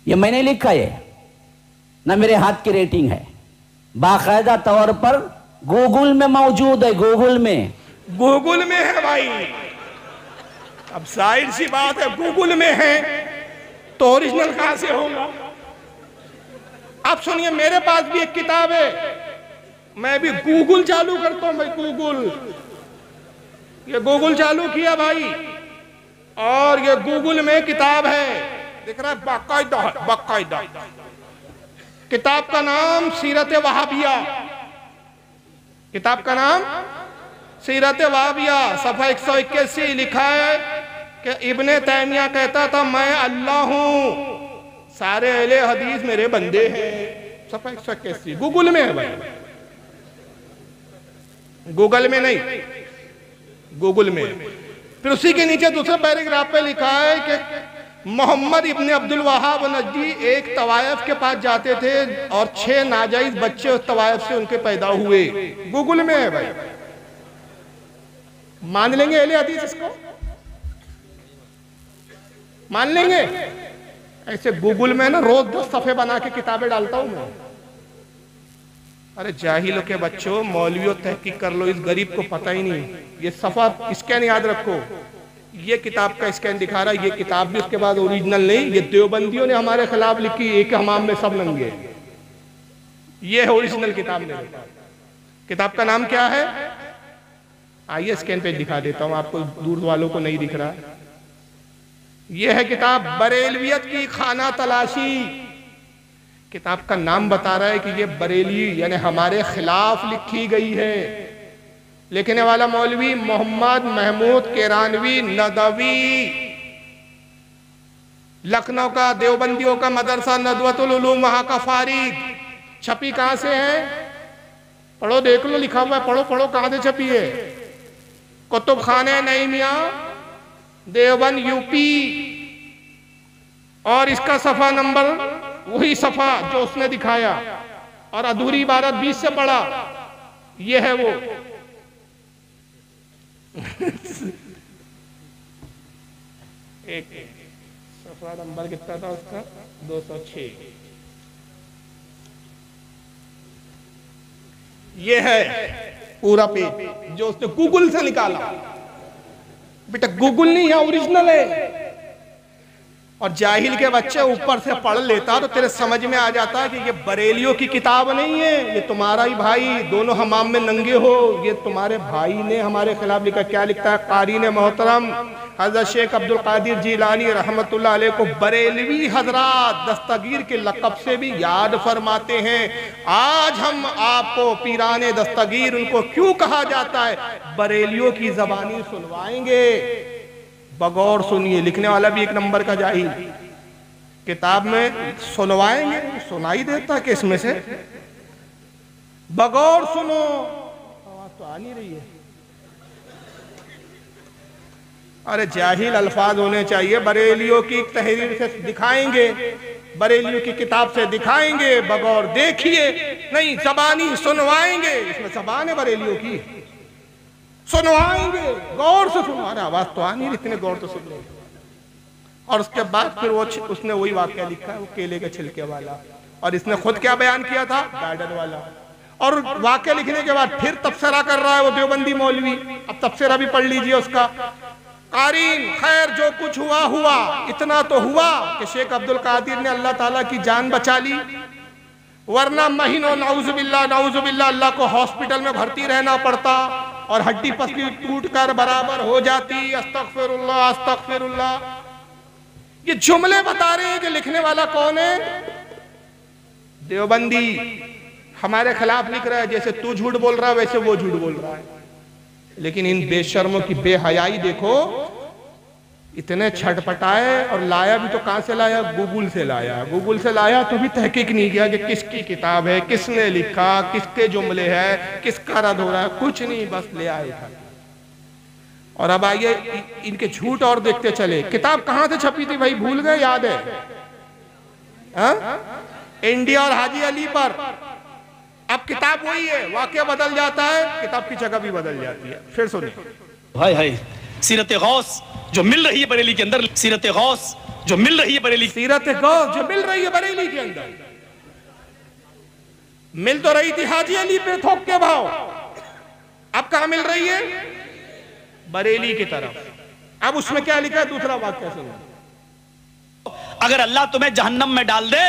ये मैंने लिखा है ना, मेरे हाथ की रेटिंग है, बाकायदा तौर पर गूगल में मौजूद है। गूगल में है भाई। अब जाहिर सी बात है, गूगल में है तो ओरिजिनल कहां से होगा। आप सुनिए, मेरे पास भी एक किताब है, मैं भी गूगल चालू करता हूं भाई। ये गूगल चालू किया भाई और ये गूगल में किताब है, दिख रहा है, बाकायदा किताब का नाम सीरत वहाबिया। किताब का नाम सीरत वहाबिया, सफा 181 लिखा है कि इब्ने तैमिया कहता था मैं अल्लाह हूं, सारे अहले हदीस मेरे बंदे हैं। सफा 181 गूगल में है भाई, गूगल में नहीं, गूगल में। फिर उसी के नीचे दूसरे पैराग्राफ पे लिखा है कि मोहम्मद इब्ने अब्दुल वहाब नजदी एक तवायफ के पास जाते थे और 6 नाजायज बच्चे उस तवायफ से उनके पैदा हुए। गूगल में है भाई, मान लेंगे अहले हदीस इसको? मान लेंगे? ऐसे गूगल में ना रोज 10 सफे बना के किताबें डालता हूं मैं। अरे जाहिलों के बच्चों, मौलवियों तहकीक कर लो, इस गरीब को पता ही नहीं। ये सफा स्कैन याद रखो, ये किताब का स्कैन दिखा रहा है, ये किताब भी उसके बाद ओरिजिनल नहीं, ये देवबंदियों ने हमारे खिलाफ लिखी, एक हमाम में सब नंगे। ये है ओरिजिनल किताब में। किताब का नाम क्या है? आइए स्कैन पे दिखा देता हूं आपको, दूर वालों को नहीं दिख रहा। यह है किताब बरेलवियत की खाना तलाशी। किताब का नाम बता रहा है कि ये बरेली यानी हमारे खिलाफ लिखी गई है। लिखने वाला मौलवी मोहम्मद महमूद केरानवी नदवी, लखनऊ का देवबंदियों का मदरसा नदवतुल उलूम वहां का फारिग। छपी कहां से है? पढ़ो, देख लो, लिखा हुआ है, पढ़ो पढ़ो, कहां से छपी है? कुतुब खाने नईमिया देवबंद यूपी। और इसका सफा नंबर वही सफा जो उसने दिखाया और अधूरी इबारत 20 से पढ़ा। ये है वो। एक सफा नंबर कितना था उसका? 206। ये है पूरा पेज जो उसने गूगल से निकाला। बेटा गूगल नहीं है, ओरिजिनल है। और जाहिल के बच्चे ऊपर से पढ़ लेता तो तेरे समझ में आ जाता कि ये बरेलियों की किताब नहीं है, ये तुम्हारा ही भाई, दोनों हमाम में नंगे हो, ये तुम्हारे भाई ने हमारे खिलाफ लिखा। क्या लिखता है? कारी ने मोहतरम हजरत शेख अब्दुल कादिर जिलानी रहमतुल्लाह अलैह को बरेलवी हजरात दस्तगीर के लक़ब से भी याद फरमाते हैं। आज हम आपको पीराने दस्तगीर उनको क्यों कहा जाता है, बरेलियों की ज़बानी सुनवाएंगे। बगौर सुनिए, लिखने वाला भी एक नंबर का जाहिल। किताब में सुनवाएंगे, सुनाई देता कि इसमें से बगौर सुनो, आवाज तो आ नहीं रही है। अरे जाहिल अल्फाज होने चाहिए। बरेलियों की तहरीर से दिखाएंगे, बरेलियों की किताब से दिखाएंगे, बगौर देखिए नहीं, ज़बानी सुनवाएंगे। इसमें ज़बान है बरेलियों की, सुनवाएंगे, गौर से सुनवाना। आवाज तो आ नहीं, इतने गौर तो सुन लेंगे। और उसके बाद फिर वो उसने वही वाकया लिखा है, वो केले के छिलके वाला। और इसने खुद क्या बयान किया था? गार्डन वाला। और वाकया लिखने के बाद फिर तबसरा कर रहा है वो देवबंदी मौलवी। अब तबसरा भी पढ़ लीजिए उसका। कारीन, खैर जो कुछ हुआ हुआ, इतना तो हुआ कि शेख अब्दुल कादिर ने अल्लाह ताला की जान बचा ली, वरना महीनों नाउजुबिल्लाह अल्लाह को हॉस्पिटल में भर्ती रहना पड़ता और हड्डी पसली टूट कर बराबर हो जाती। अस्तगफिरुल्लाह अस्तगफिरुल्लाह। ये जुमले बता रहे हैं कि लिखने वाला कौन है? देवबंदी हमारे खिलाफ लिख रहा है। जैसे तू झूठ बोल रहा है वैसे वो झूठ बोल रहा है। लेकिन इन बेशर्मों की बेहयाई देखो, इतने छटपटाए। और लाया भी तो कहां से लाया? गूगल से लाया। गूगल से लाया तो भी तहकीक नहीं किया कि किसकी किताब है, किसने लिखा, किसके जुमले है, किसका रद्द हो रहा है, कुछ नहीं, बस ले आए था। और अब आइए इनके झूठ और देखते चले। किताब कहां से छपी थी भाई, भूल गए? याद है? इंडिया और हाजी अली पर। अब किताब वही है, वाकया बदल जाता है, किताब की जगह भी बदल जाती है। फिर सुनिए। हाय हाय, सीरत गौस जो मिल रही है बरेली के अंदर, सीरत गौस जो मिल रही है बरेली, सीरत गौस जो मिल रही है बरेली के अंदर, मिल तो रही थी हाजी अली पे थोक के भाव, अब कहां मिल रही है? बरेली की तरफ। अब उसमें क्या लिखा है? दूसरा वाक्य सुनो। अगर अल्लाह तुम्हें जहन्नम में डाल दे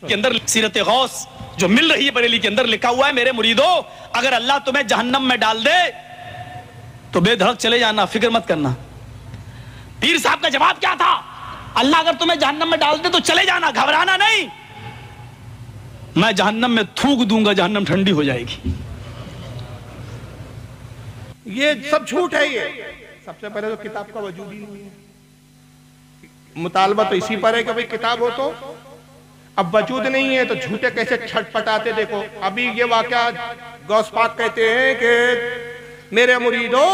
के अंदर, सीरत गौस जो मिल रही है बरेली के अंदर लिखा हुआ है, मेरे मुरीदो अगर अल्लाह तुम्हें जहन्नम में डाल दे तो बेधड़क चले जाना, फिक्र मत करना। पीर साहब का जवाब क्या था? अल्लाह अगर तुम्हें जहन्नम में डाल दे तो चले जाना, घबराना नहीं, मैं जहन्नम में थूक दूंगा, जहन्नम ठंडी हो जाएगी। ये सब झूठ है। ये सबसे पहले तो किताब का वजूद ही नहीं है। मुतालबा तो इसी पर है कि भाई किताब हो तो, अब वजूद नहीं है तो झूठे कैसे छटपटाते। देखो अभी ये वाकया गौस पाक कहते हैं कि मेरे मुरीदो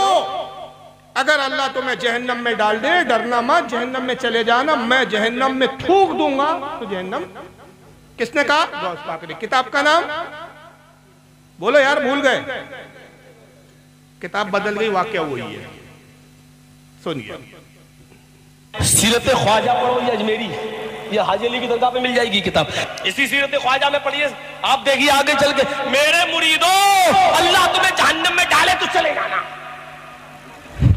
अगर अल्लाह तुम्हें जहन्नम में डाल दे, डरना मत, जहन्नम में चले जाना, मैं जहन्नम में थूक दूंगा। तो जहन्नम किसने कहा? गौस पाक ने। किताब का नाम बोलो यार, भूल गए? किताब बदल गई, वाकया वही है। सुनिए। सीरत ख्वाजा पढ़ो, ये अजमेरी, ये हाजी अली की दरगाह पे मिल जाएगी किताब। इसी सीरत ख्वाजा में पढ़िए, आप देखिए आगे चल के, मेरे मुरीदो अल्लाह तुम्हें जहन्नम में डाले तो चले जाना,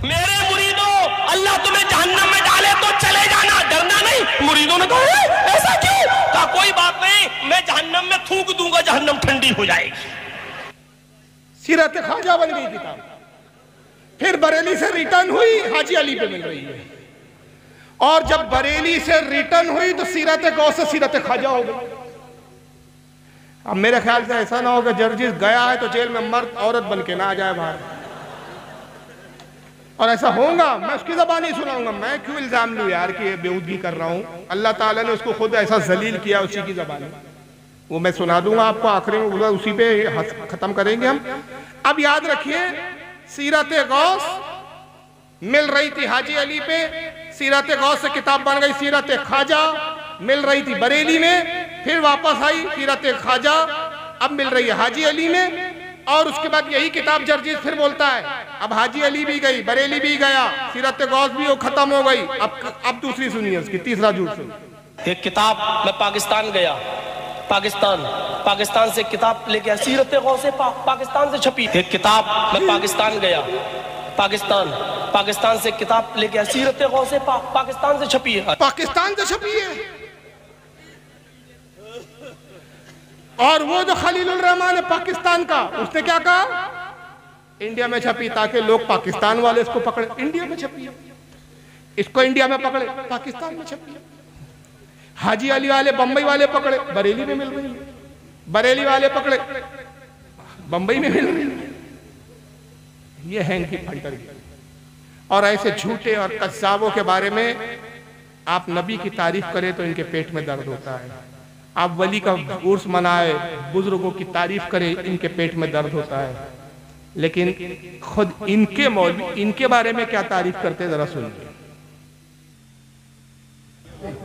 मेरे मुरीदो अल्लाह तुम्हें जहन्नम में डाले तो चले जाना, डरना नहीं। मुरीदों ने कहा ऐसा क्यों? कहा कोई बात नहीं, मैं जहन्नम में थूक दूंगा, जहन्नम ठंडी हो जाएगी। सीरत ख्वाजा बन गई किताब। फिर बरेली से रिटर्न हुई, हाजी अली पे मिल रही है, और जब बरेली से रिटर्न हुई तो सीरत गौस से सीरत ख्वाजा हो गई। अब मेरे ख्याल से ऐसा ना हो कि जर्जिस गया है तो जेल में मर्द औरत बन के ना आ जाए बाहर, और ऐसा होगा मैं उसकी ज़बान ही सुनाऊंगा। मैं क्यों इल्जाम लूं यार कि ये बेहूदगी कर रहा हूं? अल्लाह ताला ने उसको खुद ऐसा जलील किया, उसी की ज़बान, वो मैं सुना दूंगा आपको आखिरी में, उसी पे खत्म करेंगे हम। अब याद रखिए, सीरत गौस मिल रही थी हाजी अली पे, सीरत गौस से किताब बन गई सीरत ख्वाजा, मिल रही थी बरेली में, फिर वापस आई सीरत ख्वाजा, अब मिल रही है हाजी अली में, और उसके बाद यही किताब जर्जिस फिर बोलता है अब हाजी अली भी गई, बरेली भी गया, सीरत गौस भी वो खत्म हो गई। अब दूसरी सुनिए उसकी, तीसरा झूठ सुनिए। एक किताब मैं पाकिस्तान गया, पाकिस्तान से किताब लेके आया, सीरत गौसे पाकिस्तान से छपी। एक किताब मैं पाकिस्तान गया, पाकिस्तान से किताब लेके आया, सीरत गौसे पाकिस्तान से छपी है, पाकिस्तान से छपी है। और वो जो खलीलुर रहमान है पाकिस्तान का, उसने क्या कहा? इंडिया में छपी ताकि लोग पाकिस्तान वाले इसको पकड़े। इंडिया में छपी है, इसको इंडिया में पकड़े, पाकिस्तान में छपी है। हाजी अली वाले बंबई वाले पकड़े, बरेली में मिल रही है, बरेली वाले पकड़े, बंबई में मिल रही है। ये है इनकी फंटरी। और ऐसे झूठे और कज़्ज़ाबों के बारे में आप नबी की तारीफ करें तो इनके पेट में दर्द होता है, आप वली का उर्स मनाए, बुजुर्गों की तारीफ करें, इनके पेट में दर्द होता है। लेकिन खुद इनके मौलवी इनके बारे में क्या तारीफ करते, जरा सुनिए।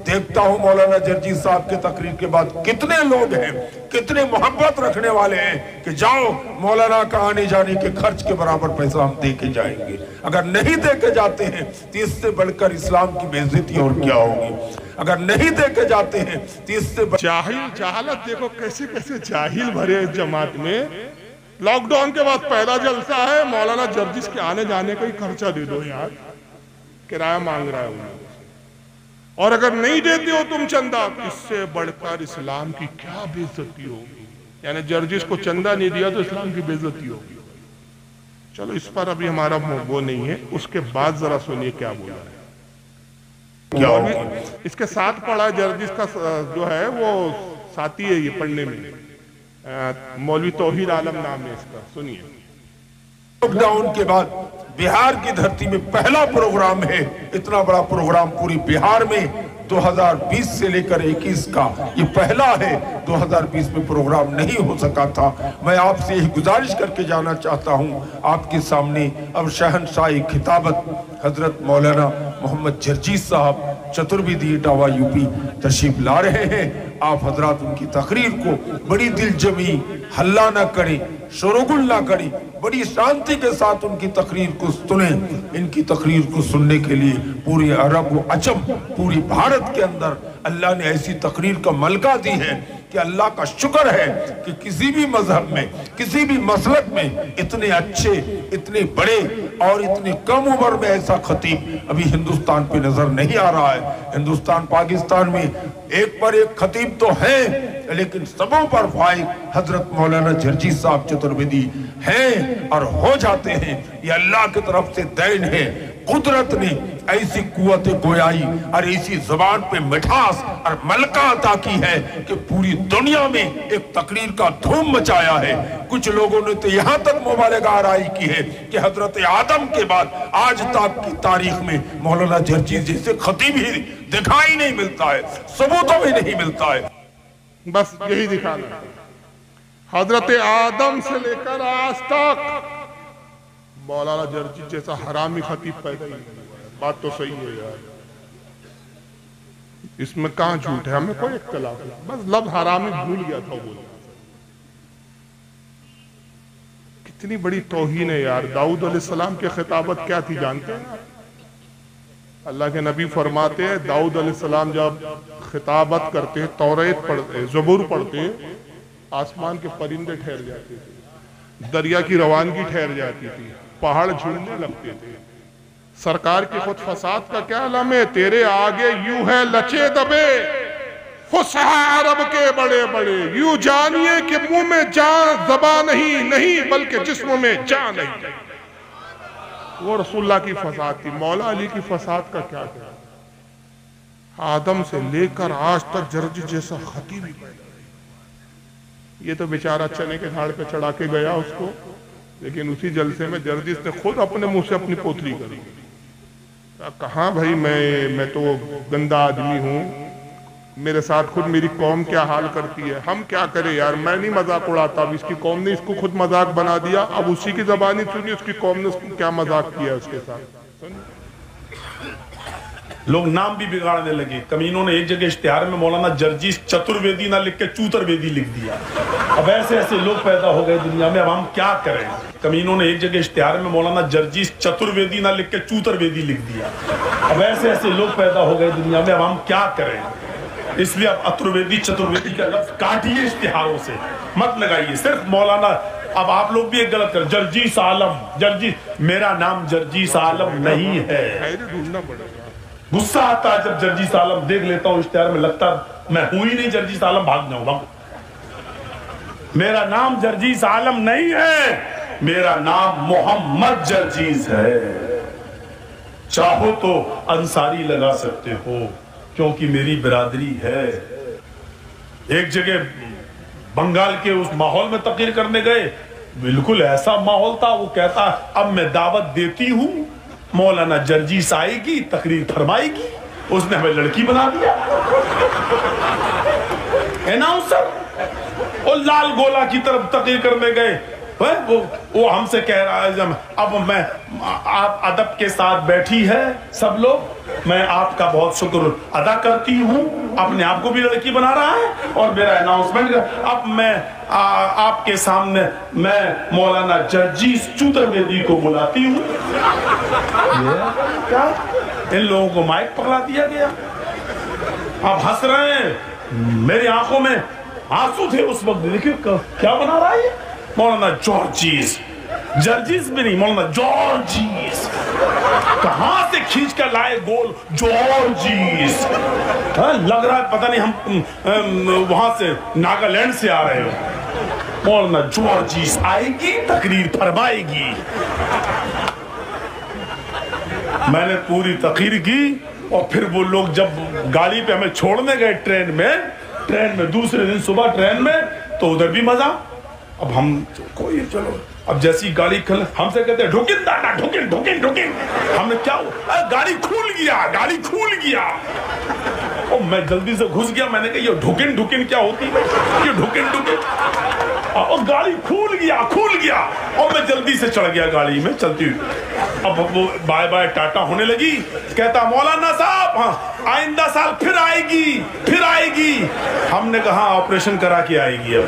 देखता हूं मौलाना जर्जी साहब के तकरीर के बाद कितने लोग हैं, कितने मोहब्बत रखने वाले हैं कि जाओ मौलाना का आने जाने के खर्च के बराबर पैसा हम दे के जाएंगे। अगर नहीं दे के जाते हैं तो इससे बढ़कर इस्लाम की बेइज्जती और क्या होगी। अगर नहीं दे के जाते हैं तो इससे जहालत देखो कैसे कैसे जाहिल भरे इस जमात में। लॉकडाउन के बाद पहला जलसा है, मौलाना जर्जिस के आने जाने का ही खर्चा दे दो यार, किराया मांग रहा है उन्हें। और अगर नहीं देते हो तुम चंदा, इससे बढ़कर इस्लाम की क्या बेइज्जती होगी। यानी जर्जिस को चंदा नहीं दिया तो इस्लाम की बेइज्जती होगी। चलो इस पर अभी हमारा वो नहीं है, उसके बाद जरा सुनिए क्या बोला है। क्या इसके साथ पढ़ा जर्जिस का जो है वो साथी है ये पढ़ने में, मौलवी तौहीद आलम नाम है इसका, सुनिए। लॉकडाउन के बाद बिहार की धरती में पहला प्रोग्राम है, इतना बड़ा प्रोग्राम पूरी बिहार में 2020 से लेकर 21 का ये पहला है। 2020 में प्रोग्राम नहीं हो सका था। मैं आपसे यही गुजारिश करके जाना चाहता हूँ आपके सामने अब शहंशाही खिताबत हजरत मौलाना मोहम्मद जर्जीस साहब चतुर्वेदी इटावा यूपी तशरीफ ला रहे हैं। आप हजरात उनकी तकरीर को बड़ी दिलजमी, हल्ला ना करें, शोरगुल ना करें, बड़ी शांति के साथ उनकी तकरीर को सुने। इनकी तकरीर को सुनने के लिए पूरे अरब व अजम, पूरी भारत के अंदर अल्लाह ने ऐसी तकरीर का मलका दी है कि अल्लाह का शुक्र है कि किसी भी मजहब में, किसी भी मसलक में इतने अच्छे, इतने बड़े और इतने कम उम्र में ऐसा खतीब अभी हिंदुस्तान पे नजर नहीं आ रहा है। हिंदुस्तान पाकिस्तान में एक पर एक खतीब तो है, लेकिन सबों पर फाइक हजरत मौलाना जर्जीस साहब चतुर्वेदी हैं और हो जाते हैं। ये अल्लाह की तरफ से देन है। कुदरत ने ऐसी कुव्वत गोयाई और ऐसी जुबान पे मिठास और मलका अता की है कि पूरी दुनिया में एक तकरीर का धूम मचाया है। कुछ लोगों ने तो यहाँ तक मुबालगा आराई की है कि हजरत आदम के बाद आज तक की तारीख में मौलाना जर्जीस जैसे खतीब ही दिखाई नहीं मिलता है, सबूतों में नहीं मिलता है। बस यही दिखाना, हजरत आदम से लेकर आज तक मौलाना जर्जीस जैसा हरामी खतीब पैदा ही नहीं। बात तो सही है यार, इसमें कहां झूठ है, हमें कोई इख्तिलाफ नहीं, बस लफ्ज़ हरामी भूल गया था बोलना। कितनी बड़ी तौहीन है यार। दाऊद अलैहिस्सलाम की खिताबत क्या थी जानते हैं? अल्लाह के नबी फरमाते हैं दाऊद अलैहिस्सलाम जब खिताबत करते, तौरात पढ़ते, ज़बूर पढ़ते, आसमान के परिंदे ठहर जाते थे, दरिया की रवानगी ठहर जाती थी, पहाड़ झूमने लगते थे। सरकार की खुद फसाद का क्या आलम है, तेरे आगे यूं है लचे दबे फुसहा अरब के बड़े बड़े, यूं जानिए कि मुंह में जान ज़बा नहीं, नहीं बल्कि जिस्म में जान नहीं। वो रसूलुल्लाह की फसाद थी। मौला अली की फसाद का क्या क्या? आदम से लेकर आज तक जर्जीस जैसा खतीब ही पैदा नहीं। ये तो बेचारा चने के झाड़ पे चढ़ा के गया उसको, लेकिन उसी जलसे में जर्जीस ने खुद अपने मुंह से अपनी पोतरी करी। कहा भाई मैं तो गंदा आदमी हूँ, मेरे साथ खुद मेरी कौम क्या हाल करती है, हम क्या करें यार। मैं नहीं मजाक उड़ाता, अब इसकी कौम ने इसको खुद मजाक बना दिया। अब उसी की जबानी सुनी, उसकी कौम ने उसको क्या मजाक किया उसके साथ। लोग नाम भी बिगाड़ने लगे। कमीनों ने एक जगह इश्तिहार में मौलाना जर्जीस चतुर्वेदी ना लिख के चूतरवेदी लिख दिया। अब ऐसे ऐसे लोग पैदा हो गए दुनिया में, अब हम क्या करें। कमीनों ने एक जगह इश्तिहार में मौलाना जर्जीस चतुर्वेदी ना लिख के चूतरवेदी लिख दिया। अब ऐसे ऐसे लोग पैदा हो गए दुनिया में, अब हम क्या करें। इसलिए अब अतुर्वेदी चतुर्वेदी का लफ्ज काटिए इश्तिहारों से, मत लगाइए। सिर्फ मौलाना, अब आप लोग भी एक गलत कर, जर्जीस आलम, जर्जीस, मेरा नाम जर्जीस आलम नहीं है। ढूंढना पड़ेगा। गुस्सा आता है जब जर्जीस आलम देख लेता हूँ इश्तिहार में, लगता मैं हूं ही नहीं जर्जीस आलम, भाग जाऊंगा। मेरा नाम जर्जीस आलम नहीं है, मेरा नाम मोहम्मद जर्जीस है। चाहो तो अंसारी लगा सकते हो क्योंकि मेरी बिरादरी है। एक जगह बंगाल के उस माहौल में तकरीर करने गए, बिल्कुल ऐसा माहौल था। वो कहता अब मैं दावत देती हूं, मौलाना जर्जीस आएगी, तकरीर फरमाएगी। उसने हमें लड़की बना दिया। अनाउंसर और लाल गोला की तरफ तकरीर करने गए, वो हमसे कह रहा है अब मैं, आप अदब के साथ बैठी है सब लोग, मैं आपका बहुत शुक्र अदा करती हूँ। अपने आप को भी लड़की बना रहा है और मेरा अनाउंसमेंट, अब मैं आपके सामने मैं मौलाना जर्जीस चूतरवेदी को बुलाती हूँ। क्या इन लोगों को माइक पकड़ा दिया गया। आप हंस रहे हैं, मेरी आंखों में आंसू थे उस वक्त। देखिए क्या बना रहा है मौलाना जर्जीस, जर्जीस भी नहीं, मौलाना जर्जीस। कहां से खींच कर लाए गोल जर्जीस। लग रहा है पता नहीं हम वहां से नागालैंड से आ रहे हो। मौलाना जर्जीस आएगी, तकरीर फरमाएगी। मैंने पूरी तकरीर की और फिर वो लोग जब गाड़ी पे हमें छोड़ने गए ट्रेन में दूसरे दिन सुबह ट्रेन में, तो उधर भी मजा। अब हम कोई चलो, अब जैसी गाड़ी हमसे कहते हैं ढुकिन दादा, ढुकिन। हमने क्या हुआ, गाड़ी खुल गया। और मैं जल्दी से घुस गया। मैंने कहा ये ढुकिन ढुकिन क्या होती है, ये ढुकिन ढुकिन। और गाड़ी खुल गया और मैं जल्दी से चढ़ गया गाड़ी में चलती हुई। अब वो बाय बाय टाटा होने लगी। कहता मौलाना साहब हाँ आइंदा साल फिर आएगी। हमने कहा ऑपरेशन करा के आएगी। अब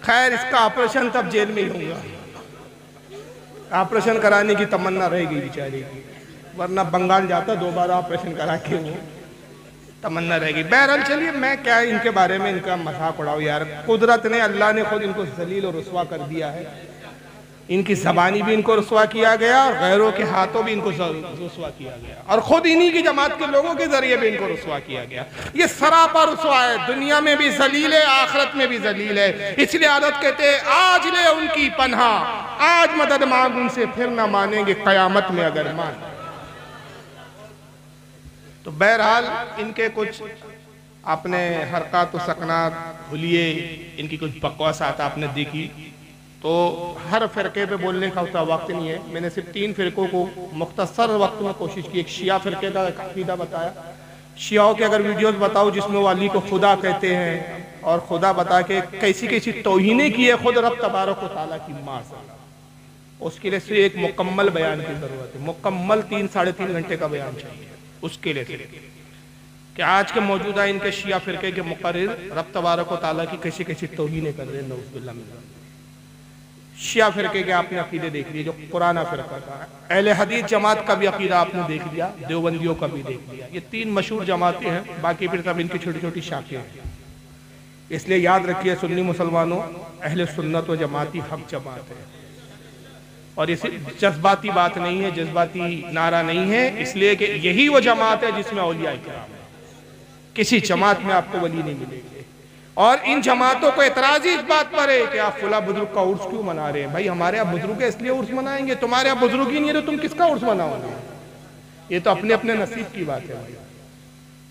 खैर इसका ऑपरेशन तब जेल में ही होगा। ऑपरेशन कराने की तमन्ना रहेगी बेचारे की, वरना बंगाल जाता दोबारा ऑपरेशन करा के वो तमन्ना रहेगी। बहरहाल चलिए मैं क्या इनके बारे में इनका मजाक उड़ाऊं यार। कुदरत ने, अल्लाह ने खुद इनको जलील और रुस्वा कर दिया है। इनकी ज़बानी भी इनको रुस्वा किया गया और गैरों के हाथों भी इनको रुस्वा किया गया और खुद इन्हीं की जमात के लोगों के जरिए भी इनको रुस्वा किया गया। ये सरापा रुस्वा है, दुनिया में भी जलील है, आखिरत में भी जलील है। इसलिए आदत कहते हैं आज ले उनकी पन्हा, आज मदद मांग उनसे, फिर ना मानेंगे कयामत में अगर मान। तो बहरहाल इनके कुछ आपने हरकत व सकनात भूलिए, इनकी कुछ बकवासात आपने देखी। तो हर फ़िरके पे बोलने का उतना वक्त नहीं है। मैंने सिर्फ 3 फ़िरकों को मुख्तसर वक्त में कोशिश की। एक शिया फ़िरके का अक़ीदा बताया, शियाओं के अगर वीडियोस बताओ जिसमें वो अली को खुदा कहते हैं और खुदा बता के कैसी कैसी तौहीनें की है खुद रब तबारक व तआला की माँ से, उसके लिए सिर्फ एक मुकम्मल बयान की ज़रूरत है। मुकम्मल 3-3.5 घंटे का बयान चाहिए उसके लिए कि आज के मौजूदा इनके शिया फ़िरके के मुक़र्रिर रब तबारक व तआला की कैसी कैसी तौहीनें कर रहे हैं। नऊज़ुबिल्लाह मिन ज़ालिक। शिया फ़िरके के आपने अकीदे देख लिए, जो पुराना फ़िरका था। अहले हदीस जमात का भी अकीदा आपने देख लिया, देवबंदियों का भी देख लिया। ये 3 मशहूर जमातें हैं, बाकी फिर सब इनकी छोटी छोटी शाखें हैं। इसलिए याद रखिए सुन्नी मुसलमानों, अहले सुन्नत व जमाती हक जमात है और ये जज्बाती बात नहीं है, जज्बाती नारा नहीं है। इसलिए कि यही वो जमात है जिसमें औलिया किराम है। किसी जमात में आपको वली नहीं मिलेगी। और इन जमातों को एतराज़ इस बात पर है कि आप फुला बुजुर्ग का उर्स क्यों मना रहे हैं। भाई हमारे यहाँ बुजुर्ग है इसलिए उर्स मनाएंगे, तुम्हारे यहाँ बुजुर्ग ही नहीं है तो तुम किसका उर्स मनाओगे। ये तो अपने अपने नसीब की बात है भाई।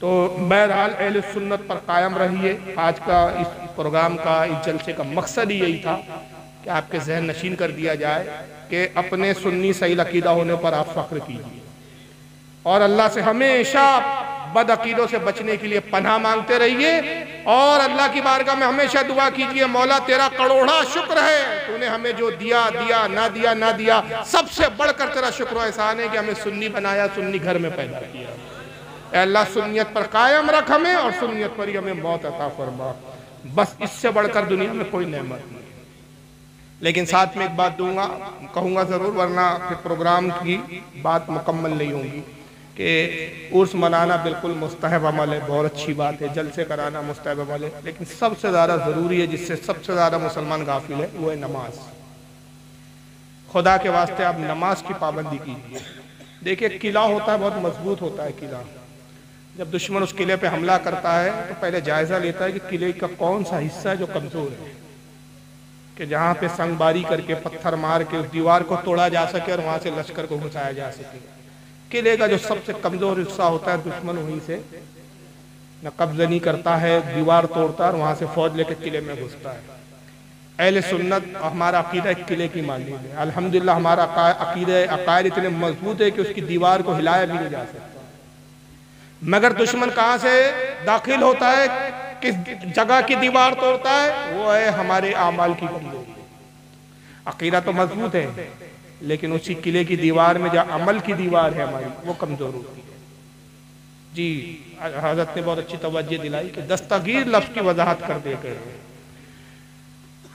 तो बहरहाल अहले सुन्नत पर कायम रहिए। आज का इस प्रोग्राम का, इस जलसे का मकसद ही यही था कि आपके जहन नशीन कर दिया जाए कि अपने सुन्नी सही अकीदा होने पर आप फ़ख्र कीजिए और अल्लाह से हमेशा बद अकीदों से बचने के लिए पनाह मांगते रहिए और अल्लाह की बारगाह में हमेशा दुआ कीजिए, मौला तेरा करोड़ा शुक्र है, तूने हमें जो दिया ना दिया, सबसे बढ़कर तेरा शुक्र एहसान है कि हमें सुन्नी बनाया, सुन्नी घर में पैदा किया। अल्लाह सुन्नियत पर कायम रख हमें और सुन्नियत पर ही हमें मौत अता फरमा। बस इससे बढ़कर दुनिया में कोई नेमत नहीं। लेकिन साथ में एक बात कहूँगा ज़रूर, वरना फिर प्रोग्राम की बात मुकम्मल नहीं होगी कि उर्स मनाना बिल्कुल मुस्तहब अमल है, बहुत अच्छी बात है, जलसे कराना मुस्तहब अमल है। लेकिन सबसे ज़्यादा ज़रूरी है, जिससे सबसे ज़्यादा मुसलमान गाफिल है, वो है नमाज। खुदा के वास्ते आप नमाज की पाबंदी कीजिए। देखिए किला होता है, बहुत मजबूत होता है किला। जब दुश्मन उस किले पे हमला करता है तो पहले जायज़ा लेता है कि किले का कौन सा हिस्सा है जो कमज़ोर है, कि जहाँ पे संगबारी करके पत्थर मार के उस दीवार को तोड़ा जा सके और वहाँ से लश्कर को घुसाया जा सके। किले का जो सबसे कमजोर हिस्सा होता है दुश्मन वहीं से न कब्जा नहीं करता है, दीवार तोड़ता है और वहां से फौज लेकर किले में घुसता है। अहले सुन्नत हमारा अकीदा एक किले की मानी है। अल्हम्दुलिल्लाह हमारा अकायद इतने मजबूत है कि उसकी दीवार को हिलाया भी नहीं जा सकता। मगर दुश्मन कहाँ से दाखिल होता है, किस जगह की दीवार तोड़ता है, वो है हमारे आमाल की कमजोरी। अकीदा तो मजबूत है लेकिन उसी किले की दीवार में जो अमल की दीवार है हमारी, वो कमजोर होती है। जी हज़रत ने बहुत अच्छी तवज्जो दिलाई कि दस्तगीर लफ्ज़ की वजाहत कर दे गए।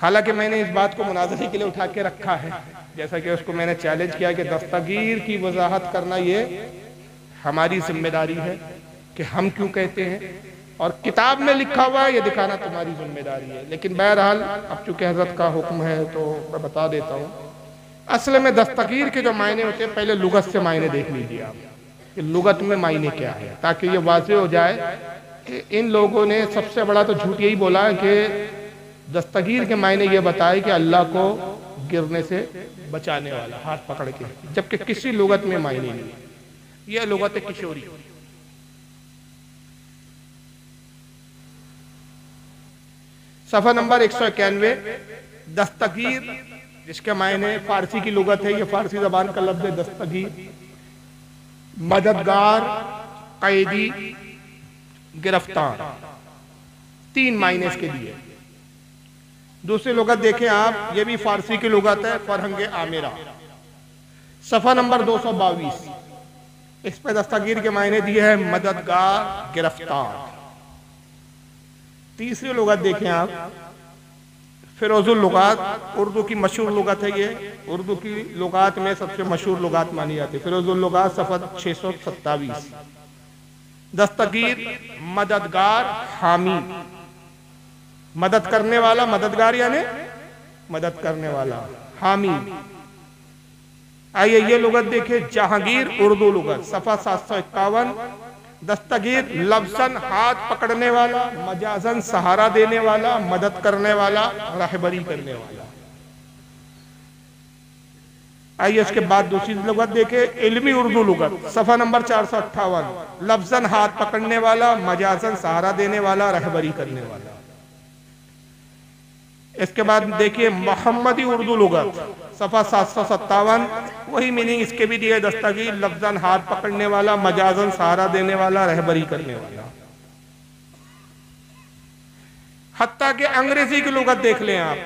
हालांकि मैंने इस बात को मुनाज़रे के लिए उठा के रखा है, जैसा कि उसको मैंने चैलेंज किया कि दस्तगीर की वजाहत करना ये हमारी जिम्मेदारी है कि हम क्यों कहते हैं, और किताब में लिखा हुआ है ये दिखाना तुम्हारी जिम्मेदारी है। लेकिन बहरहाल अब चूंकि हज़रत का हुक्म है तो मैं बता देता हूँ। असल में दस्तगीर के जो मायने होते हैं, पहले लुगत से मायने देख लीजिए आप कि लुगत में मायने क्या है, ताकि ये वाज़ेह हो जाए कि इन लोगों ने सबसे बड़ा तो झूठ यही बोला है कि दस्तगीर के मायने ये बताए कि अल्लाह को गिरने से बचाने वाला, हाथ पकड़ के, जबकि किसी लुगत में मायने नहीं है। यह लुगत है किशोरी। सफ़ा नंबर 191 दस्तगीर, जिसके मायने फारसी की लुगत है, ये फारसी ज़बान का लफ्ज़ है दस्तगीर। मददगार, कैदी, गिरफ्तार, 3 मायने इसके लिए। दूसरी लुगत देखें आप, ये भी फारसी की लुगत है, फरहंग आमिरा, सफ़ा नंबर 222। इस पे दस्तगीर के मायने दिए हैं मददगार, गिरफ्तार। तीसरी लुगत देखें आप, फिरोजुल लुगात, उर्दू की मशहूर लुगत है ये, उर्दू की लुगात में सबसे मशहूर लुगात मानी जाती है। फिरोजुल लुगात सफ़ा 627। दस्तगीर मददगार, हामी, मदद करने वाला, मददगार यानी मदद करने वाला, हामी। आइए ये लुगत देखिए, जहांगीर, उर्दू लुगत, सफ़ा 751। दस्तगीर लफ्ज़न हाथ पकड़ने वाला, मजाजन सहारा देने वाला, मदद करने वाला, रहबरी करने वाला। आइए इसके बाद दूसरी लुगत देखे, इल्मी उर्दू लुगत, सफ़ा नंबर 458। लफ्ज़न हाथ पकड़ने वाला, मजाजन सहारा देने वाला, रहबरी करने वाला। इसके बाद देखिए मोहम्मदी उर्दू लुगत, सफ़ा 757। वही मीनिंग इसके भी दिए, दस्तगीर लफ्ज़न हाथ पकड़ने वाला, मजाजन सहारा देने वाला, रहबरी करने वाला। हत्ता के अंग्रेजी की लुगत देख लें आप,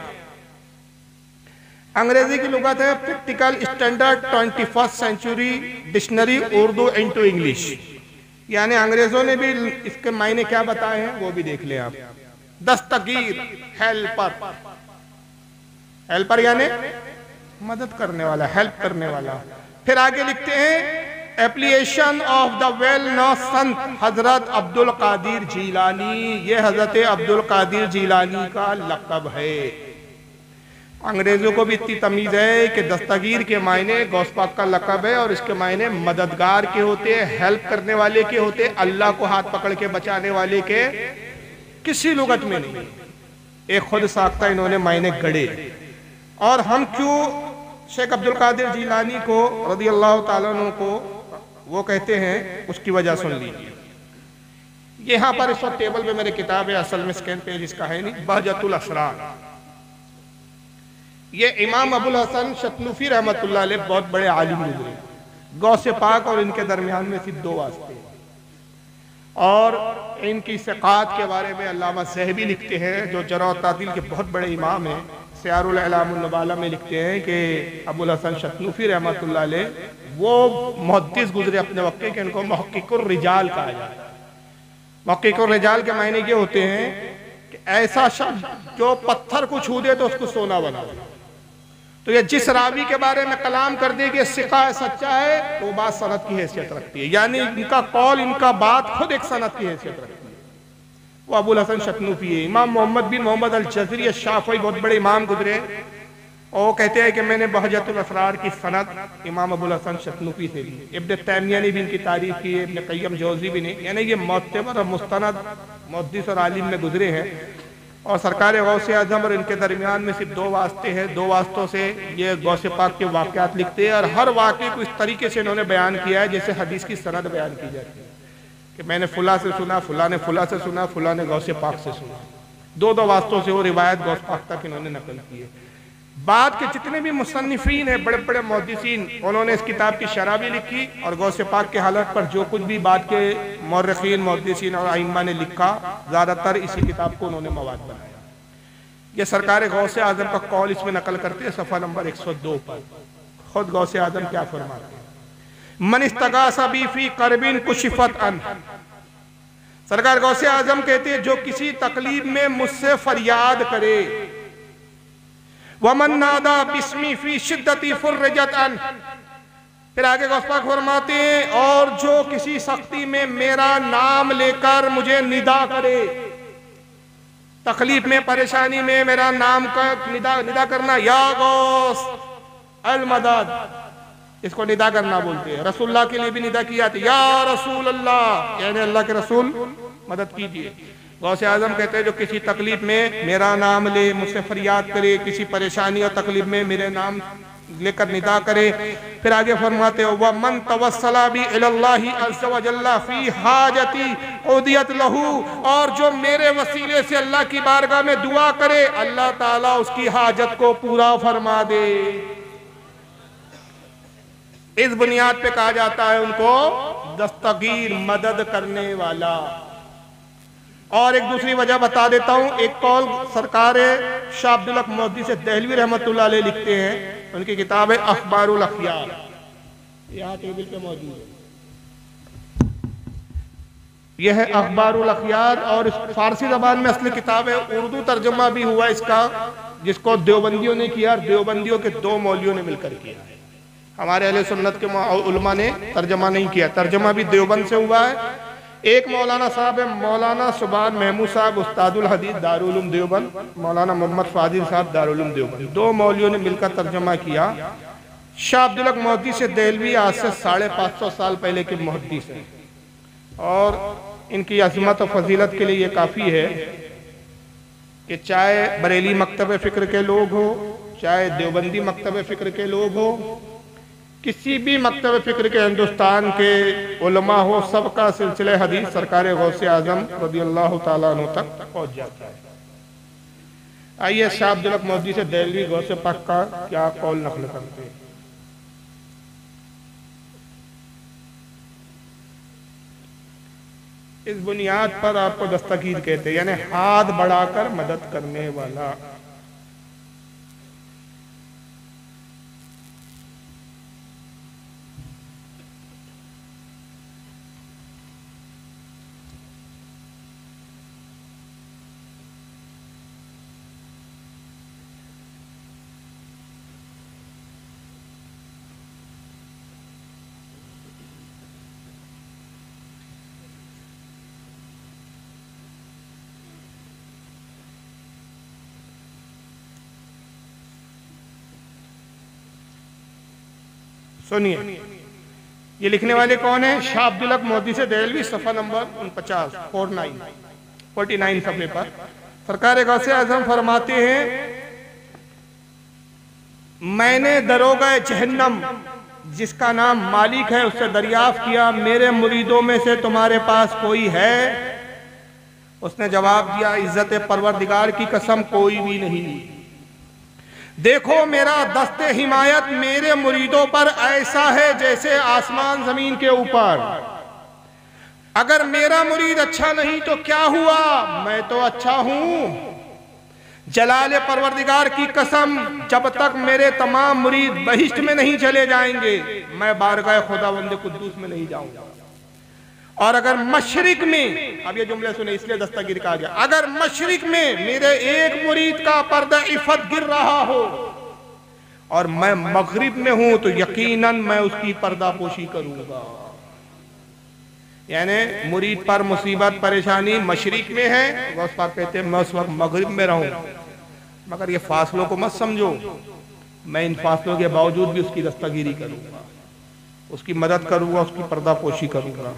अंग्रेजी की लुगत है practical standard 21st century dictionary Urdu into English, यानी अंग्रेजों ने भी इसके मायने क्या बताए हैं वो भी देख लें आप। दस्तगीर हेल्पर, हेल्पर यानी मदद करने वाला, हेल्प करने वाला। फिर आगे लिखते हैं application of the well known संत हजरत अब्दुल कादिर जीलानी, ये हजरत अब्दुल कादिर जीलानी का लक़ब है। अंग्रेजों को भी इतनी तमीज है कि दस्तगीर के मायने गौस पाक का लक़ब है और इसके मायने मददगार के होते हैं, हेल्प करने वाले के होते हैं, अल्लाह को हाथ पकड़ के बचाने वाले के किसी लुगत में नहीं। एक खुद साख्ता इन्होंने मायने गढ़े। और हम क्यों शेख अब्दुल कादिर जीलानी को रज़ी अल्लाह ताला अन्हु को वो कहते हैं, उसकी वजह सुन लीजिए। यहाँ पर इस वक्त टेबल पे मेरे किताब है, असल में स्कैन पेज इसका है नहीं, बहजतुल असरार। ये इमाम अबुल हसन शतनूफी रहमतुल्लाह अलैह बहुत बड़े आलिम गुजरे, गौसे पाक और इनके दरमियान में सिर्फ 2 वास्ते। और इनकी सिक़ात के बारे में अल्लामा ज़हबी लिखते हैं, जो जरा और तादील के बहुत बड़े इमाम हैं, सियारुल अलामुन नबाला में लिखते हैं कि अबुल हसन शतनूफी रहमतुल्लाह अलैह वो मुहद्दिस गुजरे अपने वक्त के, इनको मुहक्किकुर रिजाल कहा जाता है। मुहक्किकुर रिजाल के मायने ये होते हैं कि ऐसा शख्स जो पत्थर को छू दे तो उसको सोना बना दे। तो ये जिस रावी के बारे में कलाम कर दे कि सिक्का है, सच्चा है, तो वो बात सनद की हैसियत रखती है, यानी इनका कौल, इनका बात खुद एक सनद की हैसियत रखती है। वो अबुल हसन शतनूफी है। इमाम मोहम्मद बिन मोहम्मद अल जज़री शाफ़ी बहुत बड़े इमाम गुजरे, और वो कहते हैं कि मैंने बहजतुल असरार की सनद इमाम अबुल हसन शतनूफी से ली। इब्न तैमिया ने भी इनकी तारीफ की है, इब्न क़य्यम जौज़ी भी ने, यानी ये मोतबर और मुस्तनद मुहद्दिस और आलिम में गुजरे हैं। और सरकार गौसे आज़म और इनके दरमियान में सिर्फ 2 वास्ते हैं, 2 वास्तों से ये गौसे पाक के वाक़यात लिखते हैं, और हर वाक़े को इस तरीके से इन्होंने बयान किया है जैसे हदीस की सनद बयान की जाती है कि मैंने फुला से सुना, फुला ने फुला से सुना, फुला ने गौसे पाक से सुना। 2 वास्तों से वो रिवायत गौस पाक तक इन्होंने नकल की है। बाद के जितने भी मुसन्निफीन हैं, बड़े बड़े मुहद्दिसीन, उन्होंने इस किताब की शरह भी लिखी, और गौसे पाक के हालत पर जो कुछ भी बाद के मुअर्रिखीन, मुहद्दिसीन और आइम्मा ने लिखा, ज़्यादातर इसी किताब को उन्होंने मवाद बनाया। ये सरकार गौसे आज़म का कौल इसमें नकल करते हैं, सफ़ा नंबर 102 पर। खुद गौसे आज़म क्या फरमाते हैं, मन इस्तगासा बी फी करबिन कुशिफत अन। सरकार गौसे आज़म कहते हैं जो किसी तकलीफ में मुझसे फरियाद करे, वमन नादा बिस्मी फी शिद्दती फुर्रिजत अन। फिर आगे गौस पाक फरमाते हैं और जो किसी सख्ती में मेरा नाम लेकर मुझे निदा करे, तकलीफ में, परेशानी में मेरा नाम का निदा करना, या गौस अल मदद, इसको निदा करना बोलते हैं। रसूलुल्लाह के लिए भी निदा की जाती है, या रसूल अल्लाह, यानी अल्लाह के रसूल मदद कीजिए। गौसे आज़म कहते हैं जो किसी तकलीफ में मेरा नाम ले, मुझसे फरियाद करे, किसी परेशानी और तकलीफ में मेरे नाम लेकर निदा करे। फिर आगे फरमाते हो वह मन तवस्सला बी इलल्लाहि अज़्ज़ व जल्ला फी हाजती उदियत लहू, और जो मेरे वसीले से अल्लाह की बारगाह में दुआ करे, अल्लाह ताला उसकी हाजत को पूरा फरमा दे। इस बुनियाद पे कहा जाता है उनको दस्तगीर, मदद करने वाला। और एक दूसरी वजह बता देता हूं। एक कौल सरकार शाह अब्दुल हक मोहद्दिस देहलवी रहमतुल्लाह अलैह लिखते हैं, उनकी किताब है अखबारुल अखयार, यहाँ टेबल पे मौजूद है। यह है अखबारुल अखयार और इस फारसी जबान में असली किताब है, उर्दू तर्जुमा भी हुआ इसका, जिसको देवबंदियों ने किया, देवबंदियों के 2 मौलवियों ने मिलकर किया है। हमारे अहले सुन्नत के उलमा ने तर्जमा नहीं किया, तर्जमा भी देवबंद से हुआ है। एक मौलाना साहब है, मौलाना सुभान महमूद साहब उस्तादुल हदीस दारुल उलूम देवबंद, मौलाना मोहम्मद फाजिल साहब दारुल उलूम देवबंद, 2 मौलवियों ने मिलकर तर्जमा किया। शाह अब्दुल हक मोहद्दिस देहलवी आज से 550 साल पहले के मोहद्दिस हैं और इनकी अज़मत और फजीलत के लिए ये काफ़ी है कि चाहे बरेली मकतब फ़िक्र के लोग हो, चाहे देवबंदी मकतब फ़िक्र के लोग हो, किसी भी मकतब फ़िक्र के हिंदुस्तान के उलमा हो, सबका सिलसिले हदीस सरकार गौसे आज़म रज़ियल्लाहु ताला अन्हु तक पहुँच जाता है। आइए शाह अब्दुल हक मोहद्दिस देहलवी गौसे पाक का क्या कौल नक़ल करते हैं। इस बुनियाद पर आपको दस्तगीर कहते हैं, यानी हाथ बढ़ाकर मदद करने वाला। सुनिए, ये लिखने वाले कौन है? शाह अब्दुल हक मोहद्दिस देहलवी, सफ़ा नंबर 49 सफ़े पर। सरकार गौसे आज़म फरमाते हैं, मैंने दरोगा जहन्नम जिसका नाम मालिक है उससे दरियाफ्त किया, मेरे मुरीदों में से तुम्हारे पास कोई है? उसने जवाब दिया, इज्जत परवरदिगार की कसम कोई भी नहीं। देखो मेरा दस्ते हिमायत मेरे मुरीदों पर ऐसा है जैसे आसमान जमीन के ऊपर। अगर मेरा मुरीद अच्छा नहीं तो क्या हुआ, मैं तो अच्छा हूं। जलाल परवरदिगार की कसम, जब तक मेरे तमाम मुरीद बहिश्त में नहीं चले जाएंगे, मैं बारगाह खुदावंद कुद्दूस में नहीं जाऊंगा। और अगर मशरिक में, अब ये जुमले सुने इसलिए दस्तगीर कहा गया, अगर मशरिक में मेरे एक मुरीद का पर्दा इफ़त गिर रहा हो और मैं मगरिब में हूं तो यकीनन मैं उसकी पर्दापोशी करूंगा। यानी मुरीद पर मुसीबत परेशानी मशरिक में है, गौस पाक कहते हैं मैं उस वक्त मगरिब में रहूं, मगर ये फासलों को मत समझो, मैं इन फासलों के बावजूद भी उसकी दस्तगीरी करूंगा, उसकी मदद करूंगा, उसकी पर्दापोशी करूंगा।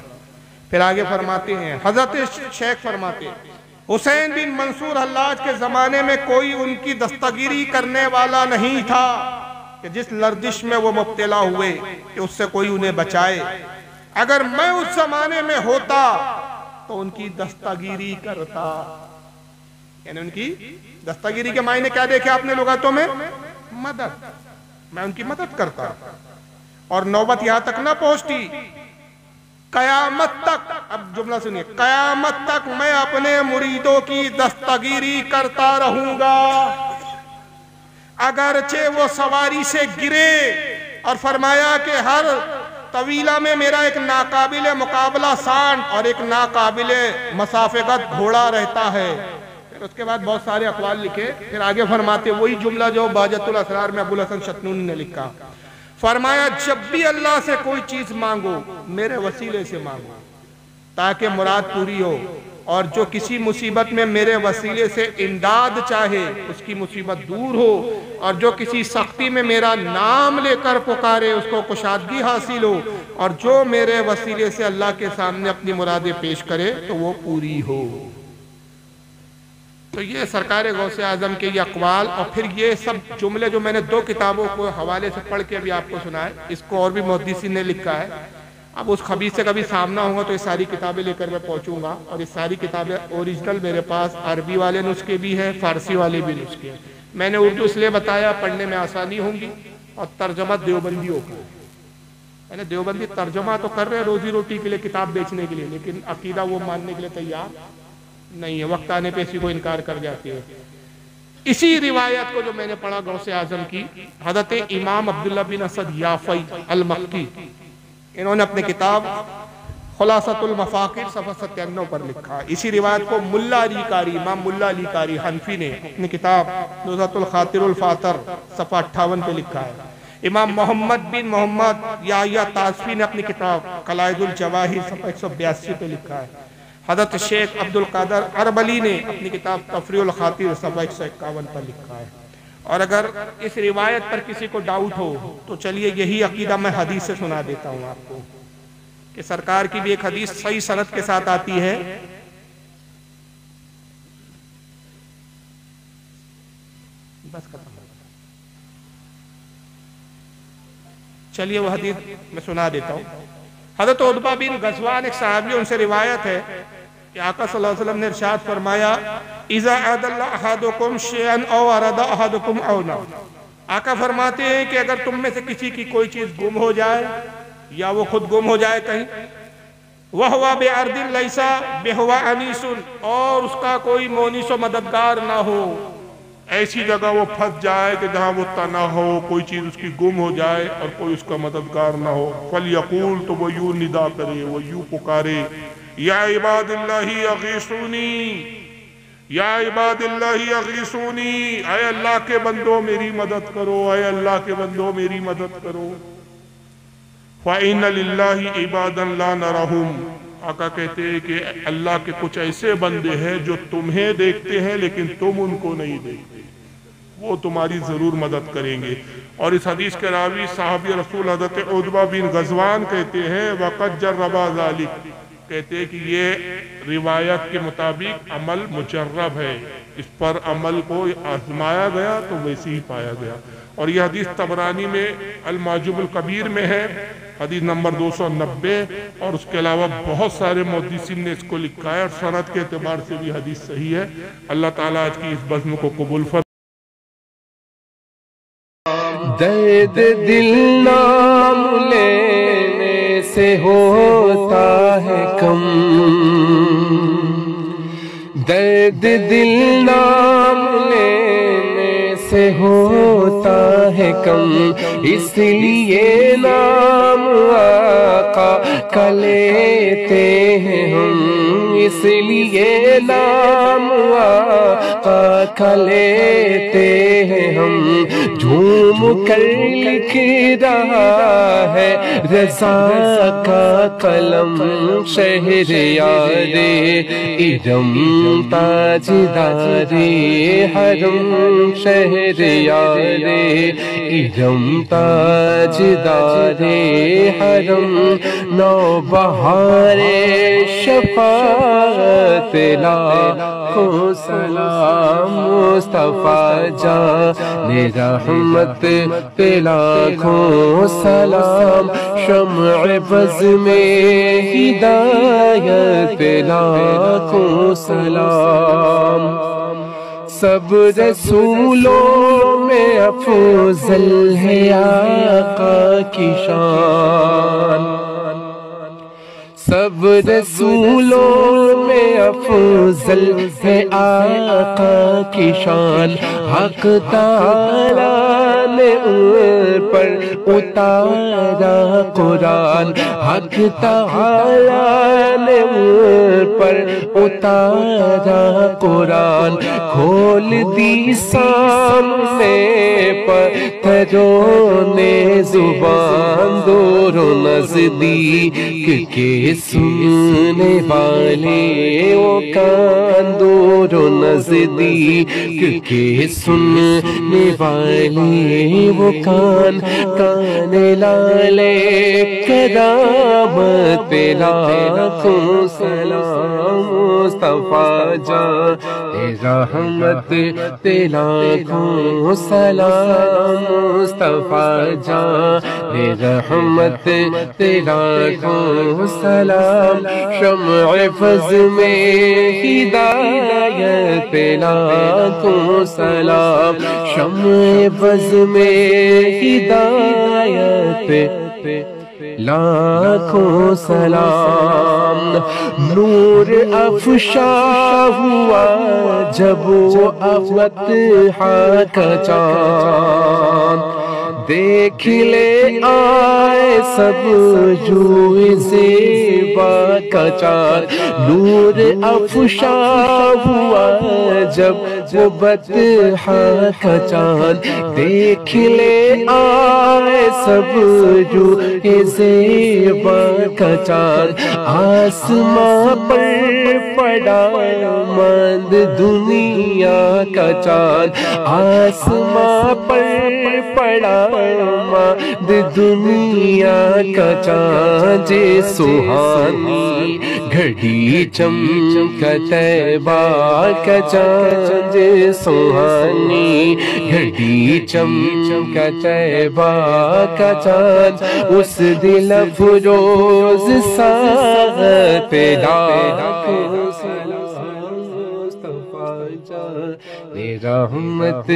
फिर आगे फरमाते हैं, हजरत शेख फरमाते हैं, हुसैन बिन मंसूर हल्लाज के जमाने में कोई उनकी दस्तगीरी करने वाला नहीं था कि जिस लर्जिश में वो मुब्तला हुए कि उससे कोई उन्हें बचाए। अगर मैं उस जमाने में होता तो उनकी दस्तगीरी करता। यानी उनकी दस्तगीरी के मायने क्या देखे आपने लुगातों में? मदद। मैं उनकी मदद करता। और नौबत यहां तक ना पहुंचती, कयामत तक, अब जुमला सुनिए, कयामत तक मैं अपने मुरीदों की दस्तगीरी करता रहूंगा अगरचे वो सवारी से गिरे। और फरमाया कि हर तवीला में मेरा एक नाकाबिल मुकाबला सांड और एक नाकाबिल मसाफेगत घोड़ा रहता है। फिर उसके बाद बहुत सारे अक़वाल लिखे। फिर आगे फरमाते वही जुमला जो बाजतुल असरार में अबुल हसन शतनूनी ने लिखा। फरमाया जब भी अल्लाह से कोई चीज मांगो मेरे वसीले से मांगो ताकि मुराद पूरी हो, और जो किसी मुसीबत में मेरे वसीले से इमदाद चाहे उसकी मुसीबत दूर हो, और जो किसी सख्ती में मेरा नाम लेकर पुकारे उसको कुशादगी हासिल हो, और जो मेरे वसीले से अल्लाह के सामने अपनी मुरादें पेश करे तो वो पूरी हो। तो ये सरकार गौसे आज़म के ये अक़वाल और फिर ये सब जुमले जो मैंने 2 किताबों को हवाले से पढ़ के अभी आपको सुनाए, इसको और भी मुहद्दिसीन ने लिखा है। अब उस खबीस से कभी सामना होगा तो ये सारी किताबें लेकर मैं पहुंचूंगा, और ये सारी किताबें ओरिजिनल मेरे पास अरबी वाले नुस्खे भी हैं, फारसी वाले भी नुस्खे हैं। मैंने उर्दू इसलिए बताया पढ़ने में आसानी होगी, और तर्जमा देवबंदियों का, मैंने देवबंदी तर्जमा तो कर रहे हैं रोजी रोटी के लिए, किताब बेचने के लिए, लेकिन अकीदा वो मानने के लिए तैयार नहीं है। वक्त आने पे इसी को इनकार कर जाती है। इसी रिवायत को जो मैंने पढ़ा गौसे आजम की, हजरत इमाम अब्दुल्ला बिन असद याफई अल मक्की, इन्होंने अपने किताब खुलासतुल मफाकिर सफ़ा 97 पर लिखा। इसी रिवायत को मुल्ला अली कारी, इमाम मुल्ला अली कारी हनफी ने अपनी किताब नुज़हतुल खातिरुल फातर सफ़ा 58 पे लिखा है। इमाम मोहम्मद बिन मोहम्मद या ताजफी ने अपनी किताब कलाइदुल जवाहिर सफ़ा 182 पे लिखा है। हज़रत शेख अब्दुल कादर अरबली ने अपनी किताब तफरीउल खातिर सफ़ा 151 पर लिखा है। और अगर इस रिवायत पर किसी को डाउट हो तो चलिए यही अकीदा मैं हदीस से सुना देता हूँ आपको, कि सरकार की भी एक हदीस सही सनद के साथ आती है। बस खत्म। चलिए वो हदीस मैं सुना देता हूँ। हज़रत उतबा बिन गज़वान एक सहाबी, उनसे रिवायत है कि आका सल्लल्लाहु अलैहि वसल्लम ने इरशाद फरमाया, इज़ा अदल्ला अहदुकुम शैअन औ अरदा अहदुकुम औना। आका फरमाते हैं कि अगर तुम में से किसी की कोई चीज गुम हो जाए या वो खुद गुम हो जाए कहीं, वह हुआ बेअर्दिन लैसा बेहुआ अनीसुन, और उसका कोई मोनिसो मददगार ना हो, ऐसी जगह वो फंस जाए कि जहाँ वो तना हो, कोई चीज उसकी गुम हो जाए और कोई उसका मददगार ना हो, फल यकूल, तो वो यूं निदा करे, वो यूं पुकारे, या इबादिल्लाही अगीसूनी, या इबादिल्लाही अगीसूनी, ऐ अल्लाह के बंदो मेरी मदद करो, ऐ अल्लाह के बंदो मेरी मदद करो। फ़इन्न लिल्लाहि इबादन ला नरहुम, आका कहते हैं कि अल्लाह के कुछ ऐसे बंदे हैं जो तुम्हें देखते हैं लेकिन तुम उनको नहीं देखते, वो तुम्हारी जरूर मदद करेंगे। और इस हदीस के रावी साहबी रसूल हज़रत उतबा बिन गज़वान कहते हैं, वक़द जर्रबा ज़ालिक, कहते हैं कि ये रिवायत के मुताबिक अमल मुजर्रब है, इस पर अमल को आजमाया गया तो वैसे ही पाया गया। और यह हदीस तबरानी में अल माजुमुल कबीर में है, हदीस नंबर 290, और उसके अलावा बहुत सारे मुहद्दिसीन ने इसको लिखा है और सनद के एतबार से भी हदीस सही है। अल्लाह ताला आज की इस बज़्म को कबूल फरमाए। दर्द दिल नाम लेने से होता है कम, दर्द दिल नाम लेने से होता है कम, इसलिए नाम आका का लेते हैं हम, इसलिए नाम आका का लेते हैं हम। झूम कर लिख रहा है रज़ा का कलम, शहरयारे इरम ताजदारे हरम, शहरयारे इरम ताजदारे हरम, नौबहारे शफाअत लाखों सलाम, मुस्तफा जाने रहमत पे लाखों सलाम, शम्अ बज़ में हिदायत पे लाखों सलाम। सब रसूलों में अफज़ल है आका की शान, सब रसूलों में अफज़ल है आका की शान। हक ताला ने उन पर उतारा कुरान, हक ताला ने उन पर उतारा कुरान, खोल दी सामने पत्थरों ने जुबान, दूर नज़दीक के सुनने वाले वो कान, दूर नज़दीक के सुनने वाले वो कान, कान लाले करामत पे लाखों सलाम, मुस्तफा जाने रहमत पे लाखों सलाम, मुस्तफा जाने रहमत पे लाखों सलाम, शम्अ फज़ में हिदायत पे लाखों सलाम, शम्अ फज़ में हिदायत पे लाखों सलाम। नूर अफशा हुआ जब वो अवतहा का चाँद, देख ले आए सब जूए ज़ेबा का चाँद। नूर अफशा हुआ जब वो बतहा का चाँद, देख ले आए सब जूए ज़ेबा का चाँद। आसमां पर पड़ा मंद दुनिया का चाँद, आसमां पर पड़ा मंद दुनिया का चाँद। सुहानी घड़ी चमका तैबा का चाँद, सुहानी घड़ी चमका तैबा का चाँद। उस दिल अफरोज साथ तेरा रहमत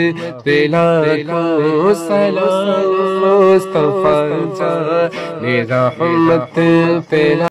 तेरा को सलाम मुस्तफा जा, रहमत तेरा।